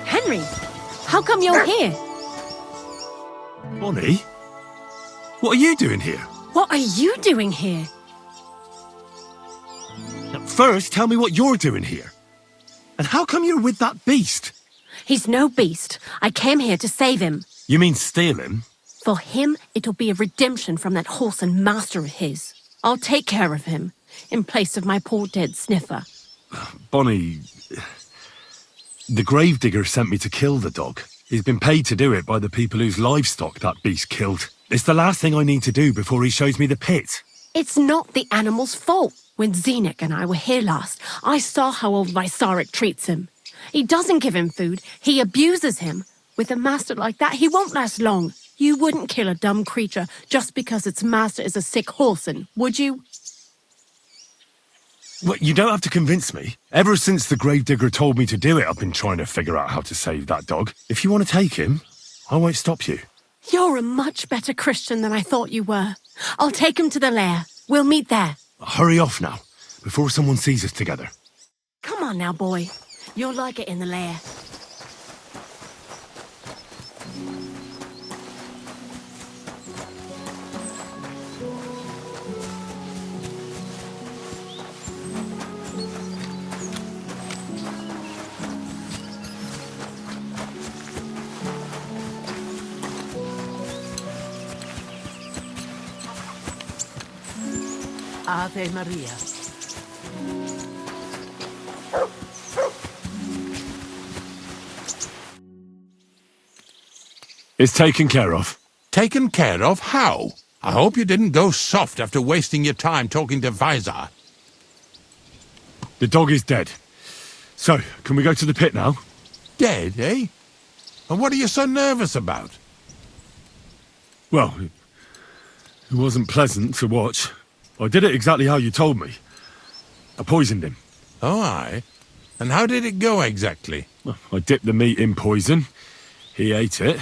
Henry, how come you're here? Bonnie? What are you doing here? What are you doing here? First, tell me what you're doing here. And how come you're with that beast? He's no beast. I came here to save him. You mean steal him? For him, it'll be a redemption from that horse and master of his. I'll take care of him, in place of my poor dead sniffer. Bonnie, the gravedigger sent me to kill the dog. He's been paid to do it by the people whose livestock that beast killed. It's the last thing I need to do before he shows me the pit. It's not the animal's fault. When Zenek and I were here last, I saw how old Vysarik treats him. He doesn't give him food, he abuses him. With a master like that, he won't last long. You wouldn't kill a dumb creature just because its master is a sick horseman, would you? Well, you don't have to convince me. Ever since the gravedigger told me to do it, I've been trying to figure out how to save that dog. If you want to take him, I won't stop you. You're a much better Christian than I thought you were. I'll take him to the lair. We'll meet there. Hurry off now, before someone sees us together. Come on now, boy. You'll like it in the lair. Ave Maria. It's taken care of. Taken care of? How? I hope you didn't go soft after wasting your time talking to Visor. The dog is dead. So, can we go to the pit now? Dead, eh? And what are you so nervous about? Well, it wasn't pleasant to watch. I did it exactly how you told me. I poisoned him. Oh, aye. And how did it go exactly? Well, I dipped the meat in poison. He ate it,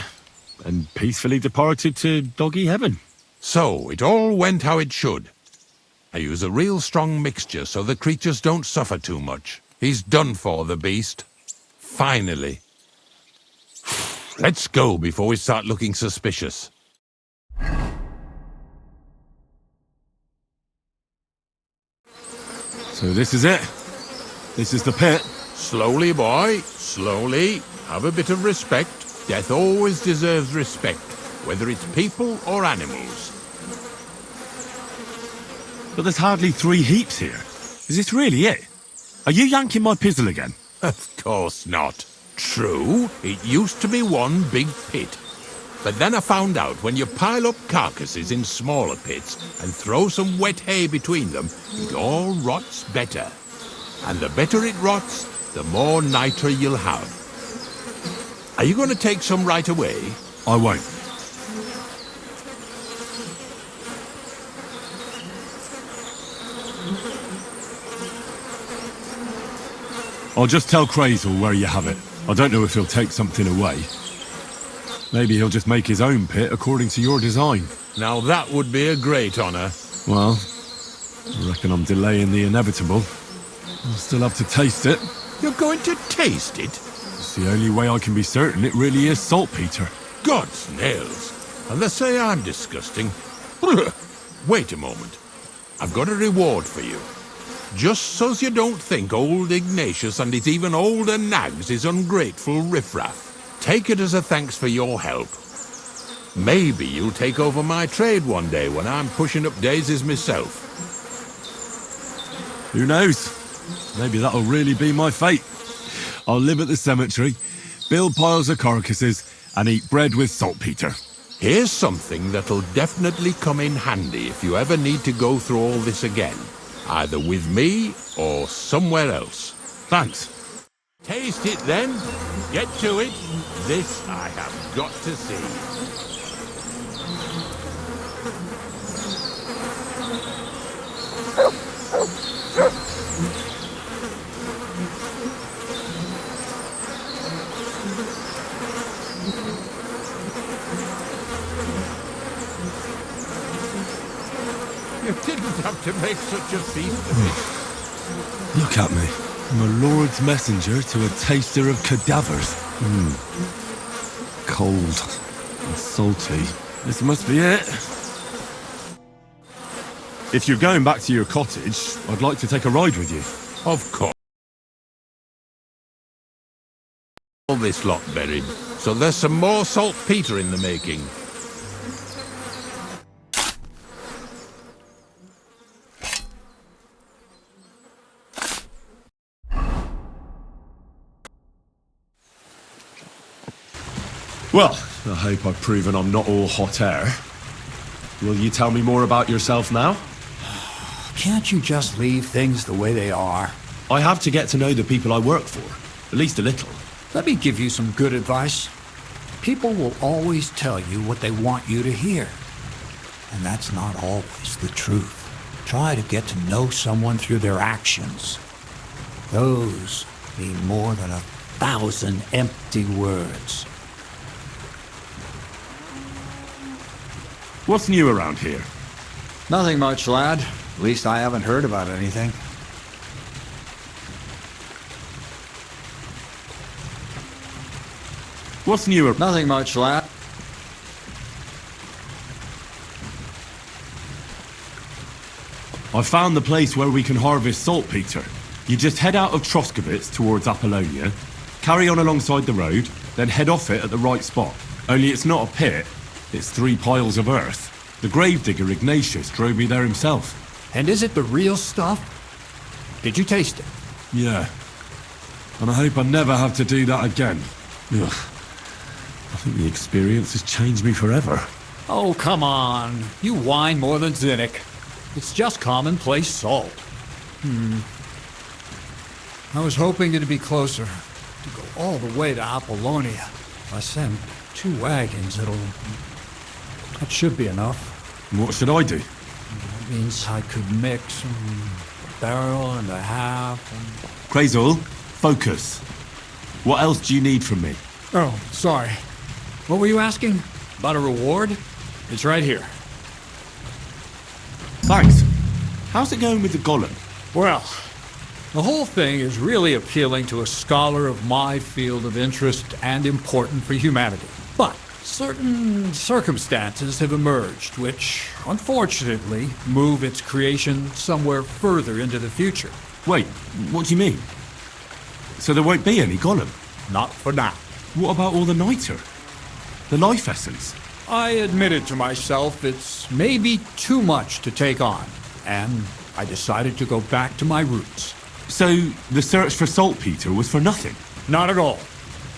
and peacefully departed to doggy heaven. So, it all went how it should. I use a real strong mixture so the creatures don't suffer too much. He's done for, the beast. Finally. Let's go before we start looking suspicious. So this is it. This is the pit. Slowly, boy, slowly. Have a bit of respect. Death always deserves respect, whether it's people or animals. But there's hardly 3 heaps here. Is this really it? Are you yanking my pizzle again? Of course not. True, it used to be one big pit. But then I found out when you pile up carcasses in smaller pits and throw some wet hay between them, it all rots better. And the better it rots, the more nitre you'll have. Are you going to take some right away? I won't. I'll just tell Crazel where you have it. I don't know if he'll take something away. Maybe he'll just make his own pit according to your design. Now that would be a great honour. Well, I reckon I'm delaying the inevitable. I'll still have to taste it. You're going to taste it? It's the only way I can be certain it really is saltpeter. God's nails. And they say I'm disgusting. Wait a moment. I've got a reward for you. Just so's you don't think old Ignatius and his even older nags is ungrateful riffraff. Take it as a thanks for your help. Maybe you'll take over my trade one day when I'm pushing up daisies myself. Who knows? Maybe that'll really be my fate. I'll live at the cemetery, build piles of carcasses, and eat bread with saltpeter. Here's something that'll definitely come in handy if you ever need to go through all this again. Either with me or somewhere else. Thanks. Taste it then. Get to it. This I have got to see. You didn't have to make such a feast of it. Look at me. I'm a lord's messenger to a taster of cadavers. Cold and salty. This must be it. If you're going back to your cottage, I'd like to take a ride with you. Of course. All this lot buried, so there's some more saltpeter in the making. Well, I hope I've proven I'm not all hot air. Will you tell me more about yourself now? Can't you just leave things the way they are? I have to get to know the people I work for, at least a little. Let me give you some good advice. People will always tell you what they want you to hear. And that's not always the truth. Try to get to know someone through their actions. Those mean more than 1,000 empty words. What's new around here? Nothing much, lad. At least I haven't heard about anything. What's new? Nothing much, lad. I found the place where we can harvest saltpeter. You just head out of Troskovitz towards Apollonia, carry on alongside the road, then head off it at the right spot. Only it's not a pit, it's 3 piles of earth. The gravedigger Ignatius drove me there himself. And is it the real stuff? Did you taste it? Yeah. And I hope I never have to do that again. Ugh. I think the experience has changed me forever. Oh, come on. You whine more than Zinnik. It's just commonplace salt. I was hoping it'd be closer. To go all the way to Apollonia. If I send 2 wagons, that should be enough. What should I do? That means I could mix a barrel and a half. Crazel, focus. What else do you need from me? Oh, sorry. What were you asking? About a reward? It's right here. Thanks. How's it going with the golem? Well, the whole thing is really appealing to a scholar of my field of interest and important for humanity. But certain circumstances have emerged which, unfortunately, move its creation somewhere further into the future. Wait, what do you mean? So there won't be any golem? Not for now. What about all the niter? The life essence? I admitted to myself it's maybe too much to take on, and I decided to go back to my roots. So the search for saltpeter was for nothing? Not at all.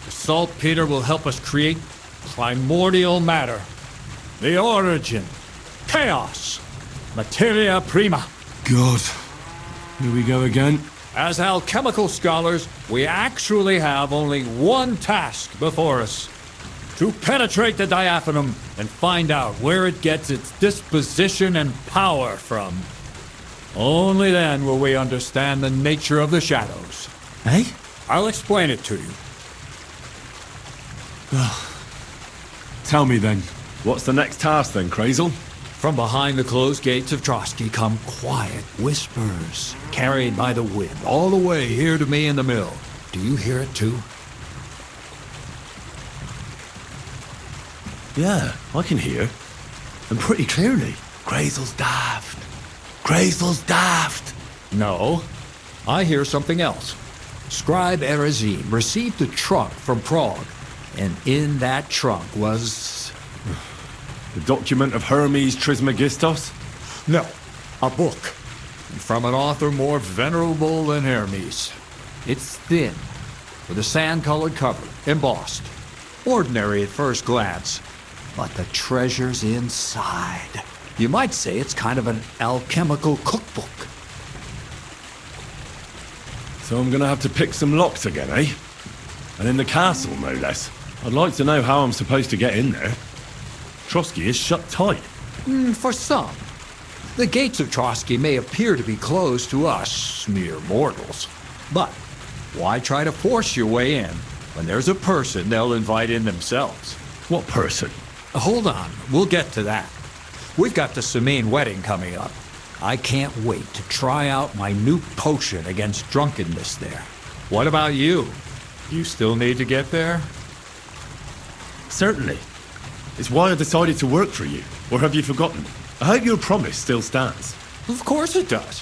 The saltpeter will help us create primordial matter. The origin. Chaos. Materia prima. God. Here we go again. As alchemical scholars, we actually have only one task before us. To penetrate the diaphanum and find out where it gets its disposition and power from. Only then will we understand the nature of the shadows. Eh? I'll explain it to you. Tell me then, what's the next task then, Crazel? From behind the closed gates of Trotsky come quiet whispers, carried by the wind, all the way here to me in the mill. Do you hear it too? Yeah, I can hear. And pretty clearly. Crazel's daft. Crazel's daft. No, I hear something else. Scribe Erezim received a trunk from Prague, and in that trunk was... The document of Hermes Trismegistos? No, a book. From an author more venerable than Hermes. It's thin, with a sand-colored cover, embossed. Ordinary at first glance, but the treasure's inside. You might say it's kind of an alchemical cookbook. So I'm gonna have to pick some locks again, eh? And in the castle, no less. I'd like to know how I'm supposed to get in there. Trotsky is shut tight. For some. The gates of Trotsky may appear to be closed to us, mere mortals. But why try to force your way in when there's a person they'll invite in themselves? What person? Hold on, we'll get to that. We've got the Samine wedding coming up. I can't wait to try out my new potion against drunkenness there. What about you? You still need to get there? Certainly. It's why I decided to work for you. Or have you forgotten? I hope your promise still stands. Of course it does.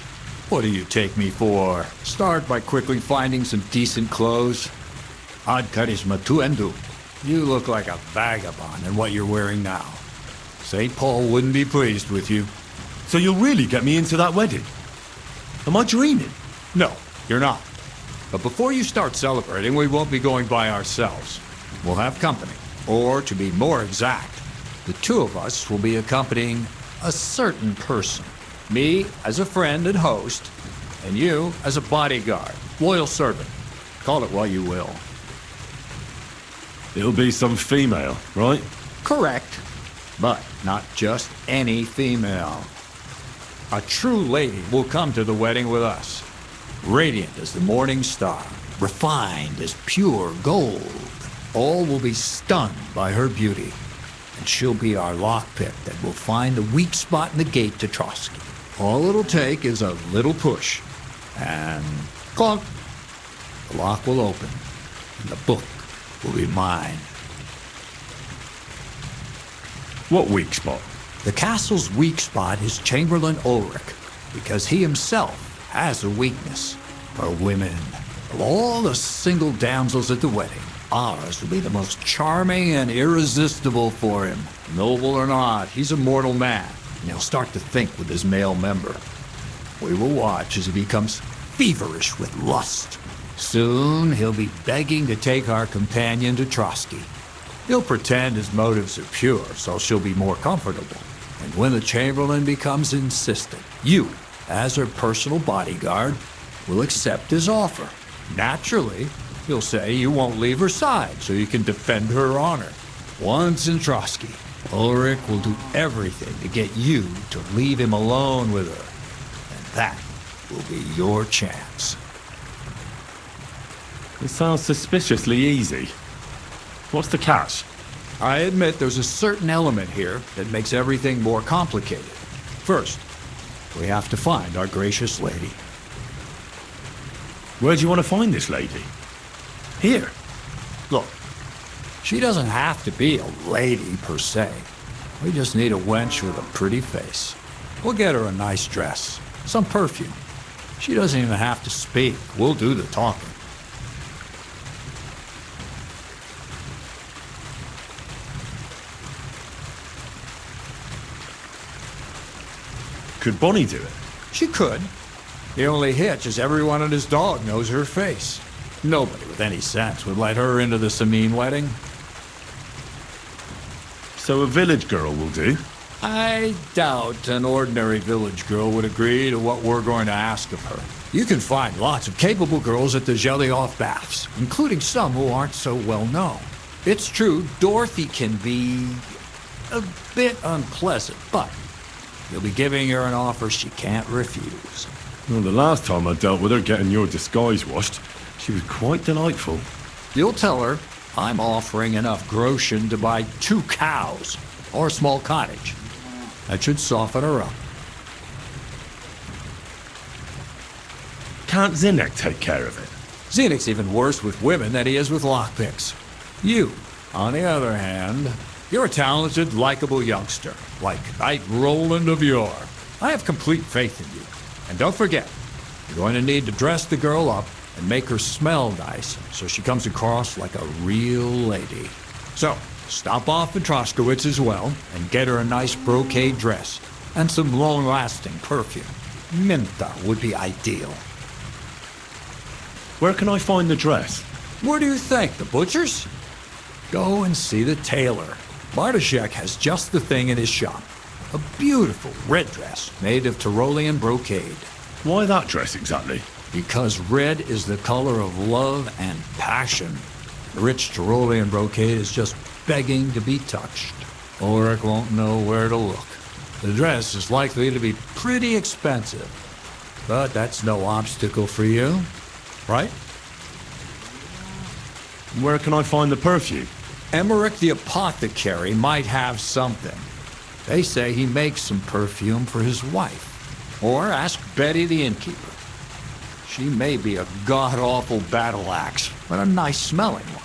What do you take me for? Start by quickly finding some decent clothes. Ad charisma tu endu. You look like a vagabond in what you're wearing now. St. Paul wouldn't be pleased with you. So you'll really get me into that wedding? Am I dreaming? No, you're not. But before you start celebrating, we won't be going by ourselves. We'll have company. Or, to be more exact, the two of us will be accompanying a certain person. Me as a friend and host, and you as a bodyguard, loyal servant. Call it what you will. It'll be some female, right? Correct. But not just any female. A true lady will come to the wedding with us. Radiant as the morning star, refined as pure gold. All will be stunned by her beauty. And she'll be our lockpick that will find the weak spot in the gate to Trotsky. All it'll take is a little push. And clunk. The lock will open. And the book will be mine. What weak spot? The castle's weak spot is Chamberlain Ulrich, because he himself has a weakness for women. Of all the single damsels at the wedding, ours will be the most charming and irresistible for him. Noble or not, he's a mortal man, and he'll start to think with his male member. We will watch as he becomes feverish with lust. Soon he'll be begging to take our companion to Trotsky. He'll pretend his motives are pure, so she'll be more comfortable. And when the Chamberlain becomes insistent, you, as her personal bodyguard, will accept his offer. Naturally, you'll say you won't leave her side so you can defend her honor. Once in Trotsky, Ulrich will do everything to get you to leave him alone with her. And that will be your chance. It sounds suspiciously easy. What's the catch? I admit there's a certain element here that makes everything more complicated. First, we have to find our gracious lady. Where do you want to find this lady? Here. Look, she doesn't have to be a lady per se. We just need a wench with a pretty face. We'll get her a nice dress, some perfume. She doesn't even have to speak. We'll do the talking. Could Bonnie do it? She could. The only hitch is everyone and his dog knows her face. Nobody with any sense would let her into the Sameen wedding. So a village girl will do? I doubt an ordinary village girl would agree to what we're going to ask of her. You can find lots of capable girls at the Gelioff baths, including some who aren't so well known. It's true, Dorothy can be a bit unpleasant, but you'll be giving her an offer she can't refuse. Well, the last time I dealt with her getting your disguise washed, she was quite delightful. You'll tell her I'm offering enough groschen to buy 2 cows or a small cottage. That should soften her up. Can't Zinnek take care of it? Zinek's even worse with women than he is with lockpicks. You, on the other hand, you're a talented, likable youngster, like Knight Roland of yore. I have complete faith in you. And don't forget, you're going to need to dress the girl up and make her smell nice so she comes across like a real lady. So, stop off at Troskowitz as well and get her a nice brocade dress and some long-lasting perfume. Minta would be ideal. Where can I find the dress? Where do you think? The butcher's? Go and see the tailor. Bartoszek has just the thing in his shop. A beautiful red dress made of Tyrolean brocade. Why that dress exactly? Because red is the color of love and passion. The rich Tyrolean brocade is just begging to be touched. Ulrich won't know where to look. The dress is likely to be pretty expensive, but that's no obstacle for you, right? Where can I find the perfume? Emmerich the apothecary might have something. They say he makes some perfume for his wife. Or ask Betty the innkeeper. She may be a god-awful battle axe, but a nice-smelling one.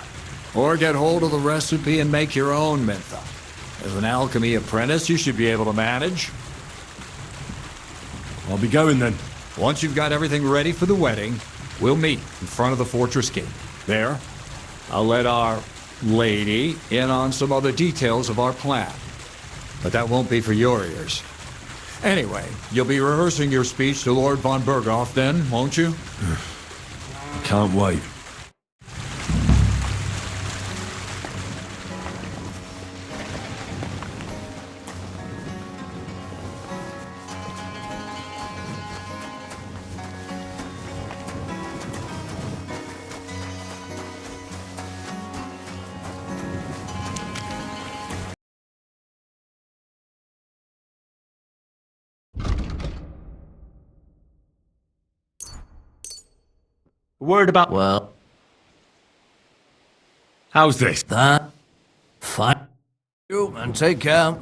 Or get hold of the recipe and make your own mintha. As an alchemy apprentice, you should be able to manage. I'll be going then. Once you've got everything ready for the wedding, we'll meet in front of the fortress gate. There, I'll let our lady in on some other details of our plan. But that won't be for your ears. Anyway, you'll be rehearsing your speech to Lord von Berghoff then, won't you? Can't wait. Word about... Well, How's this? that... Fine. You and take care.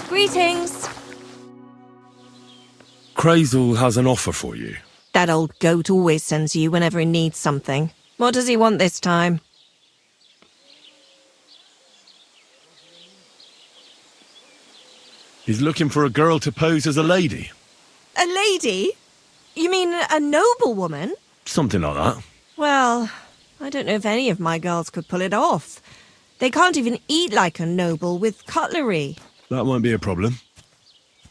Greetings. Crazel has an offer for you. That old goat always sends you whenever he needs something. What does he want this time? He's looking for a girl to pose as a lady. A lady? You mean a noblewoman? Something like that. Well, I don't know if any of my girls could pull it off. They can't even eat like a noble with cutlery. That won't be a problem.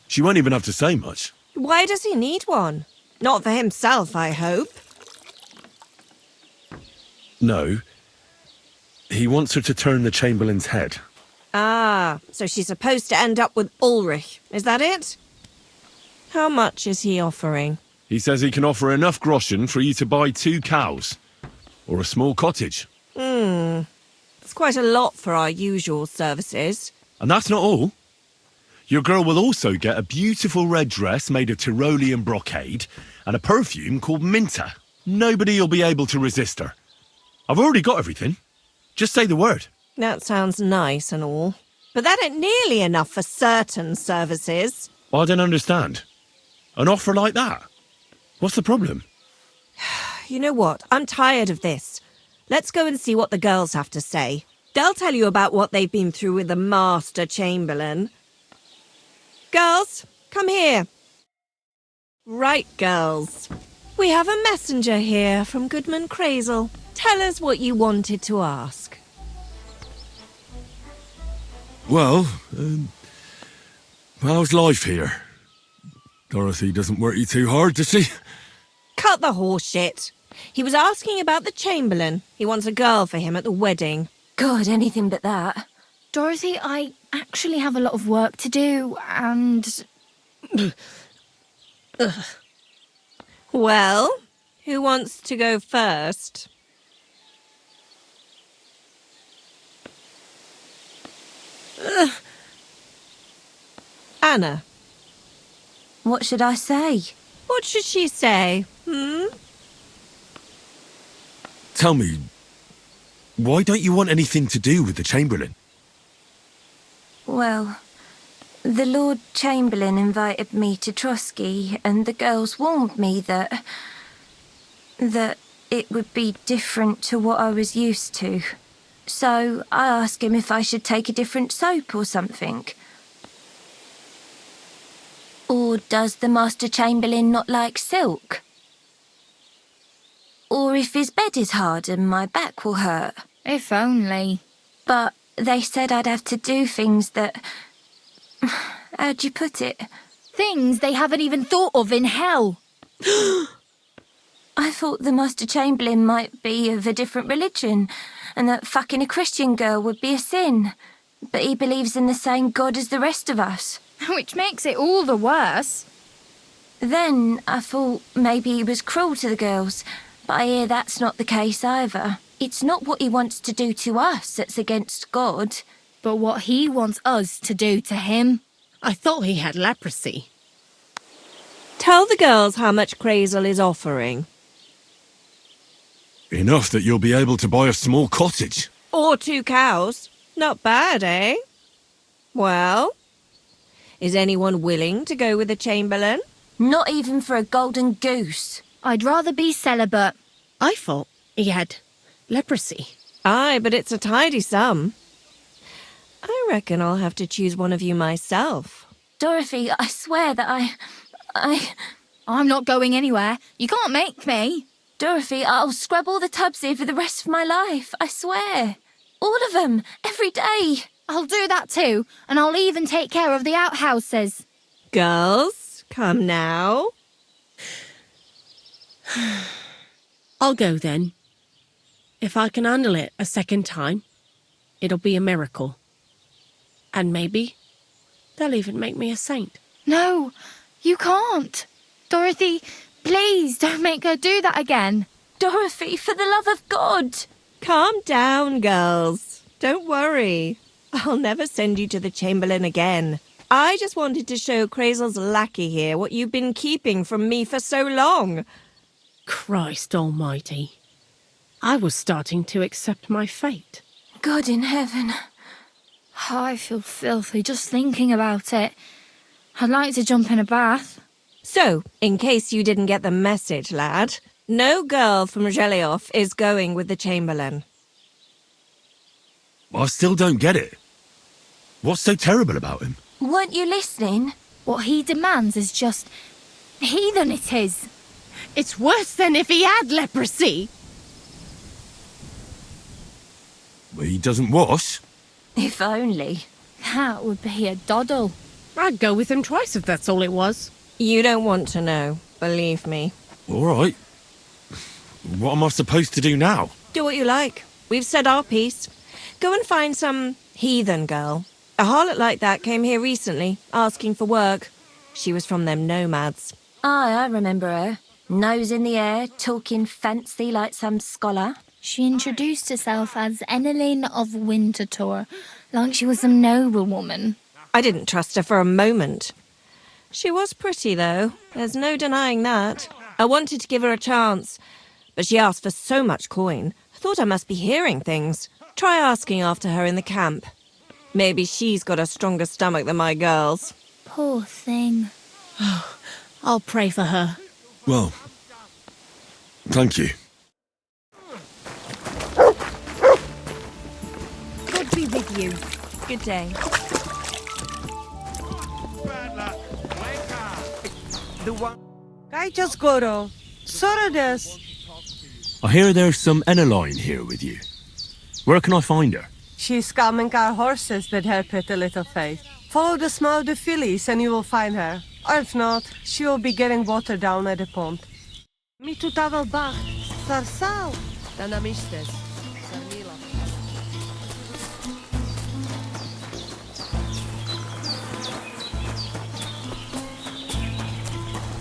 She won't even have to say much. Why does he need one? Not for himself, I hope. No. He wants her to turn the Chamberlain's head. Ah, so she's supposed to end up with Ulrich. Is that it? How much is he offering? He says he can offer enough groschen for you to buy 2 cows. Or a small cottage. It's quite a lot for our usual services. And that's not all. Your girl will also get a beautiful red dress made of Tyrolean brocade and a perfume called Minta. Nobody will be able to resist her. I've already got everything. Just say the word. That sounds nice and all. But that ain't nearly enough for certain services. I don't understand. An offer like that? What's the problem? You know what? I'm tired of this. Let's go and see what the girls have to say. They'll tell you about what they've been through with the Master Chamberlain. Girls, come here. Right, girls. We have a messenger here from Goodman Crazel. Tell us what you wanted to ask. Well, how's life here? Dorothy doesn't work you too hard, does she? Cut the horse shit. He was asking about the Chamberlain. He wants a girl for him at the wedding. God, anything but that. Dorothy, I actually have a lot of work to do, and... Well, who wants to go first? Anna. What should I say? What should she say? Tell me, why don't you want anything to do with the Chamberlain? Well, the Lord Chamberlain invited me to Trotsky, and the girls warned me that it would be different to what I was used to. So I asked him if I should take a different soap or something. Or does the Master Chamberlain not like silk? Or if his bed is hard and my back will hurt. If only. But they said I'd have to do things that... How'd you put it? Things they haven't even thought of in hell. I thought the Master Chamberlain might be of a different religion, and that fucking a Christian girl would be a sin. But he believes in the same God as the rest of us. Which makes it all the worse. Then I thought maybe he was cruel to the girls, but I hear that's not the case either. It's not what he wants to do to us that's against God. But what he wants us to do to him. I thought he had leprosy. Tell the girls how much Crazel is offering. Enough that you'll be able to buy a small cottage. Or 2 cows. Not bad, eh? Well, is anyone willing to go with the Chamberlain? Not even for a golden goose. I'd rather be celibate. I thought he had leprosy. Aye, but it's a tidy sum. I reckon I'll have to choose one of you myself. Dorothy, I swear that I'm not going anywhere. You can't make me. Dorothy, I'll scrub all the tubs here for the rest of my life, I swear. All of them, every day. I'll do that too, and I'll even take care of the outhouses. Girls, come now. I'll go then. If I can handle it a second time, it'll be a miracle. And maybe they'll even make me a saint. No, you can't. Dorothy, please don't make her do that again. Dorothy, for the love of God. Calm down, girls. Don't worry. I'll never send you to the Chamberlain again. I just wanted to show Crazel's lackey here what you've been keeping from me for so long. Christ almighty. I was starting to accept my fate. God in heaven. Oh, I feel filthy just thinking about it. I'd like to jump in a bath. So, in case you didn't get the message, lad, no girl from Zhelioff is going with the Chamberlain. I still don't get it. What's so terrible about him? Weren't you listening? What he demands is just heathen it is. It's worse than if he had leprosy. He doesn't wash? If only. That would be a doddle. I'd go with him twice if that's all it was. You don't want to know, believe me. All right. What am I supposed to do now? Do what you like. We've said our piece. Go and find some heathen girl. A harlot like that came here recently, asking for work. She was from them nomads. Aye, I remember her. Nose in the air, talking fancy like some scholar. She introduced herself as Enneline of Winterthur, like she was a noblewoman. I didn't trust her for a moment. She was pretty, though. There's no denying that. I wanted to give her a chance, but she asked for so much coin. I thought I must be hearing things. Try asking after her in the camp. Maybe she's got a stronger stomach than my girls. Poor thing. I'll pray for her. Well, thank you. God be with you. Good day. I hear there's some Enneline here with you. Where can I find her? She's calming our horses with her pretty little face. Follow the smell of the fillies and you will find her. Or if not, she will be getting water down at the pond. Mi tu tavel bach, sarsal, danamistes, sarmila.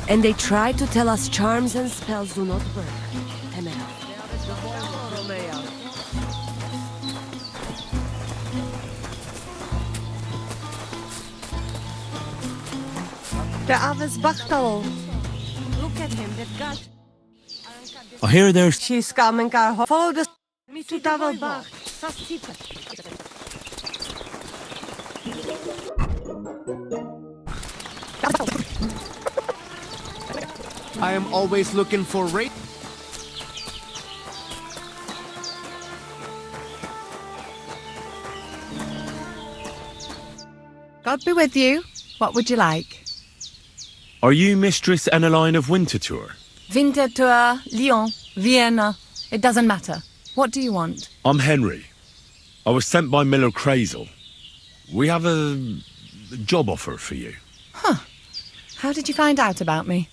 And they try to tell us charms and spells do not work. Temera. The Aves Bachtal. Look at him, they've got. I hear there's... She's calming our horses. Follow the. Mi tu tavel bach, sarsita. I am always looking for rape. God be with you. What would you like? Are you Mistress Enneline of Winterthur? Winterthur, Lyon, Vienna. It doesn't matter. What do you want? I'm Henry. I was sent by Miller Crazel. We have a job offer for you. Huh. How did you find out about me?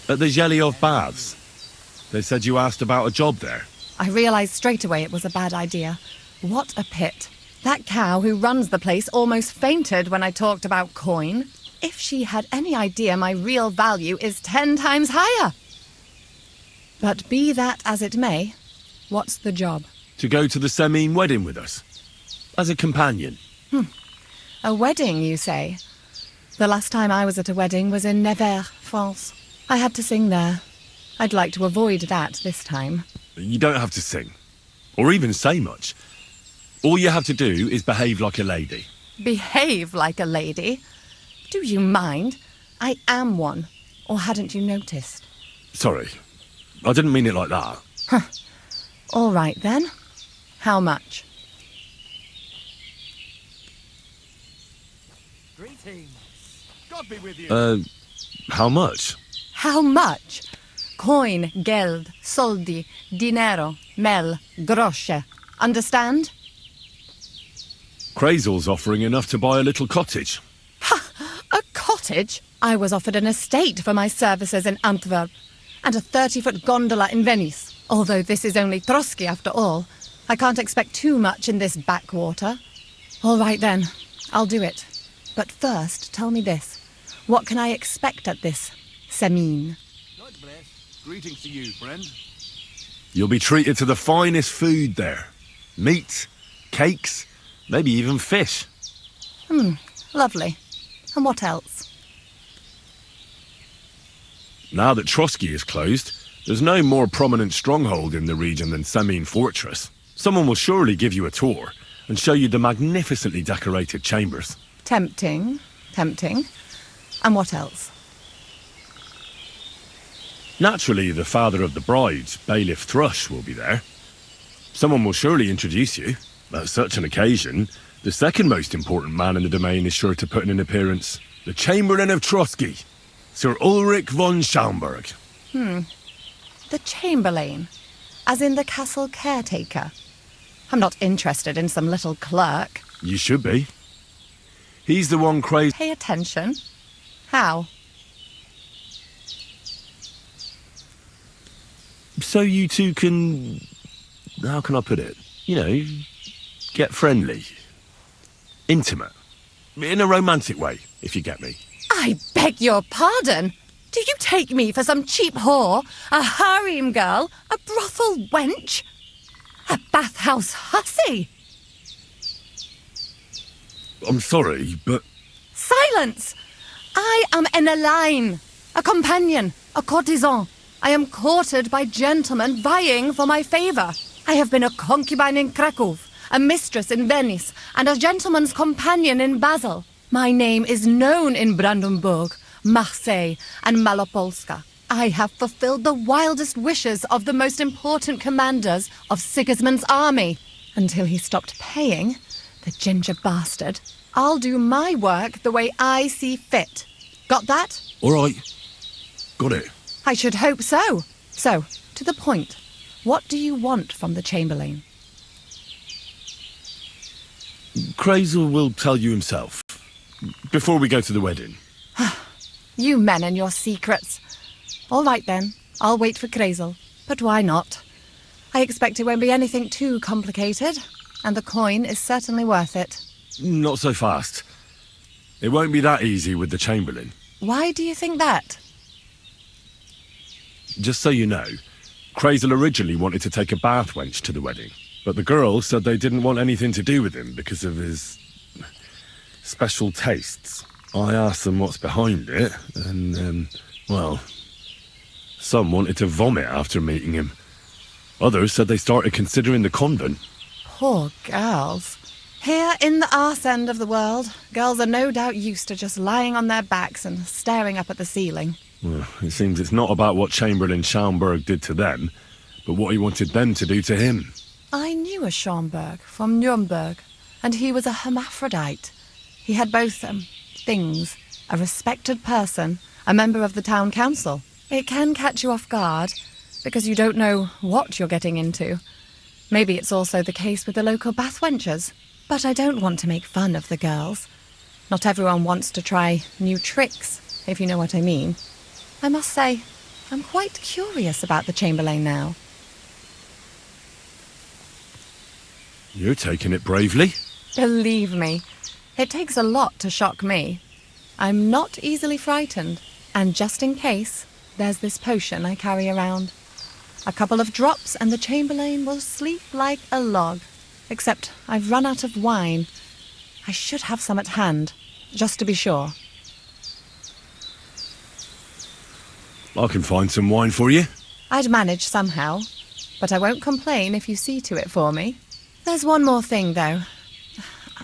At the Zhelioff Baths. They said you asked about a job there. I realised straight away it was a bad idea. What a pit. That cow who runs the place almost fainted when I talked about coin. If she had any idea my real value is 10 times higher. But be that as it may, what's the job? To go to the Semine wedding with us. As a companion. A wedding, you say? The last time I was at a wedding was in Nevers, France. I had to sing there. I'd like to avoid that this time. You don't have to sing. Or even say much. All you have to do is behave like a lady. Behave like a lady? Do you mind? I am one. Or hadn't you noticed? Sorry. I didn't mean it like that. Huh. All right then. How much? Greetings. God be with you. How much? How much? Coin, geld, soldi, dinero, mel, grosze. Understand? Crazel's offering enough to buy a little cottage. A cottage? I was offered an estate for my services in Antwerp, and a 30-foot gondola in Venice. Although this is only Trotsky after all, I can't expect too much in this backwater. All right then, I'll do it. But first, tell me this. What can I expect at this Semine? God bless. Greetings to you, friend. You'll be treated to the finest food there. Meat, cakes, maybe even fish. Lovely. And what else? Now that Trotsky is closed, there's no more prominent stronghold in the region than Semine Fortress. Someone will surely give you a tour and show you the magnificently decorated chambers. Tempting. Tempting. And what else? Naturally, the father of the bride, Bailiff Thrush, will be there. Someone will surely introduce you. At such an occasion, the second most important man in the domain is sure to put in an appearance. The Chamberlain of Trotsky, Sir Ulrich von Schaumburg. The Chamberlain? As in the castle caretaker? I'm not interested in some little clerk. You should be. He's the one crazy. Pay attention. How? So you two can... How can I put it? You know, get friendly. Intimate. In a romantic way, if you get me. I beg your pardon? Do you take me for some cheap whore? A harem girl? A brothel wench? A bathhouse hussy? I'm sorry, but... Silence! I am an Elaine, a companion, a courtesan. I am courted by gentlemen vying for my favour. I have been a concubine in Krakow, a mistress in Venice, and a gentleman's companion in Basel. My name is known in Brandenburg, Marseille, and Malopolska. I have fulfilled the wildest wishes of the most important commanders of Sigismund's army. Until he stopped paying, the ginger bastard, I'll do my work the way I see fit. Got that? All right. Got it. I should hope so. So, to the point. What do you want from the Chamberlain? Crazel will tell you himself. Before we go to the wedding. You men and your secrets. All right then, I'll wait for Crazel. But why not? I expect it won't be anything too complicated, and the coin is certainly worth it. Not so fast. It won't be that easy with the Chamberlain. Why do you think that? Just so you know, Crazel originally wanted to take a bath wench to the wedding, but the girls said they didn't want anything to do with him because of his special tastes. I asked them what's behind it, and, well, some wanted to vomit after meeting him. Others said they started considering the convent. Poor girls. Here in the arse end of the world, girls are no doubt used to just lying on their backs and staring up at the ceiling. Well, it seems it's not about what Chamberlain Schaumburg did to them, but what he wanted them to do to him. I knew a Schaumburg from Nuremberg, and he was a hermaphrodite. He had both, things. A respected person, a member of the town council. It can catch you off guard, because you don't know what you're getting into. Maybe it's also the case with the local bath wenches. But I don't want to make fun of the girls. Not everyone wants to try new tricks, if you know what I mean. I must say, I'm quite curious about the Chamberlain now. You're taking it bravely. Believe me, it takes a lot to shock me. I'm not easily frightened, and just in case, there's this potion I carry around. A couple of drops and the Chamberlain will sleep like a log. Except I've run out of wine. I should have some at hand, just to be sure. I can find some wine for you. I'd manage somehow, but I won't complain if you see to it for me. There's one more thing, though.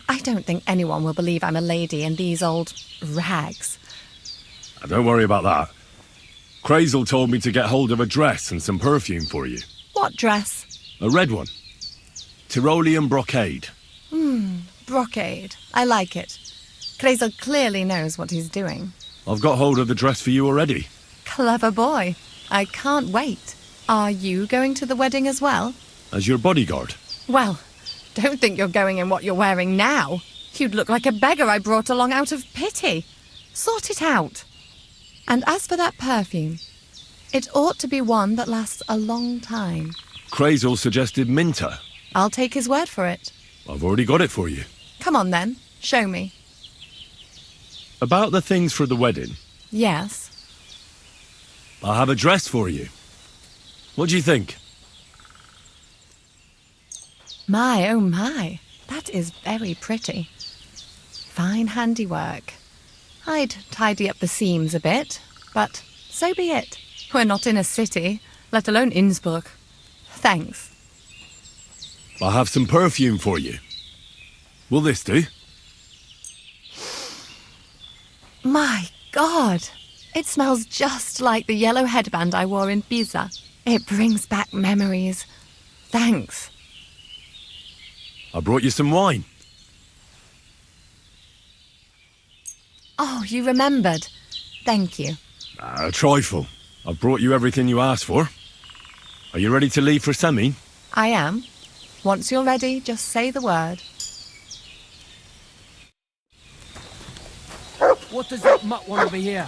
I don't think anyone will believe I'm a lady in these old rags. Don't worry about that. Crazel told me to get hold of a dress and some perfume for you. What dress? A red one. Tyrolean brocade. Brocade. I like it. Crazel clearly knows what he's doing. I've got hold of the dress for you already. Clever boy. I can't wait. Are you going to the wedding as well? As your bodyguard. Well, don't think you're going in what you're wearing now. You'd look like a beggar I brought along out of pity. Sort it out. And as for that perfume, it ought to be one that lasts a long time. Crazel suggested Minter. I'll take his word for it. I've already got it for you. Come on then, show me. About the things for the wedding. Yes. I have a dress for you. What do you think? My, oh my, that is very pretty. Fine handiwork. I'd tidy up the seams a bit, but so be it. We're not in a city, let alone Innsbruck. Thanks. I have some perfume for you. Will this do? My God! It smells just like the yellow headband I wore in Pisa. It brings back memories. Thanks. I brought you some wine. Oh, you remembered. Thank you. A trifle. I've brought you everything you asked for. Are you ready to leave for Semi? I am. Once you're ready, just say the word. What does that mutt want over here?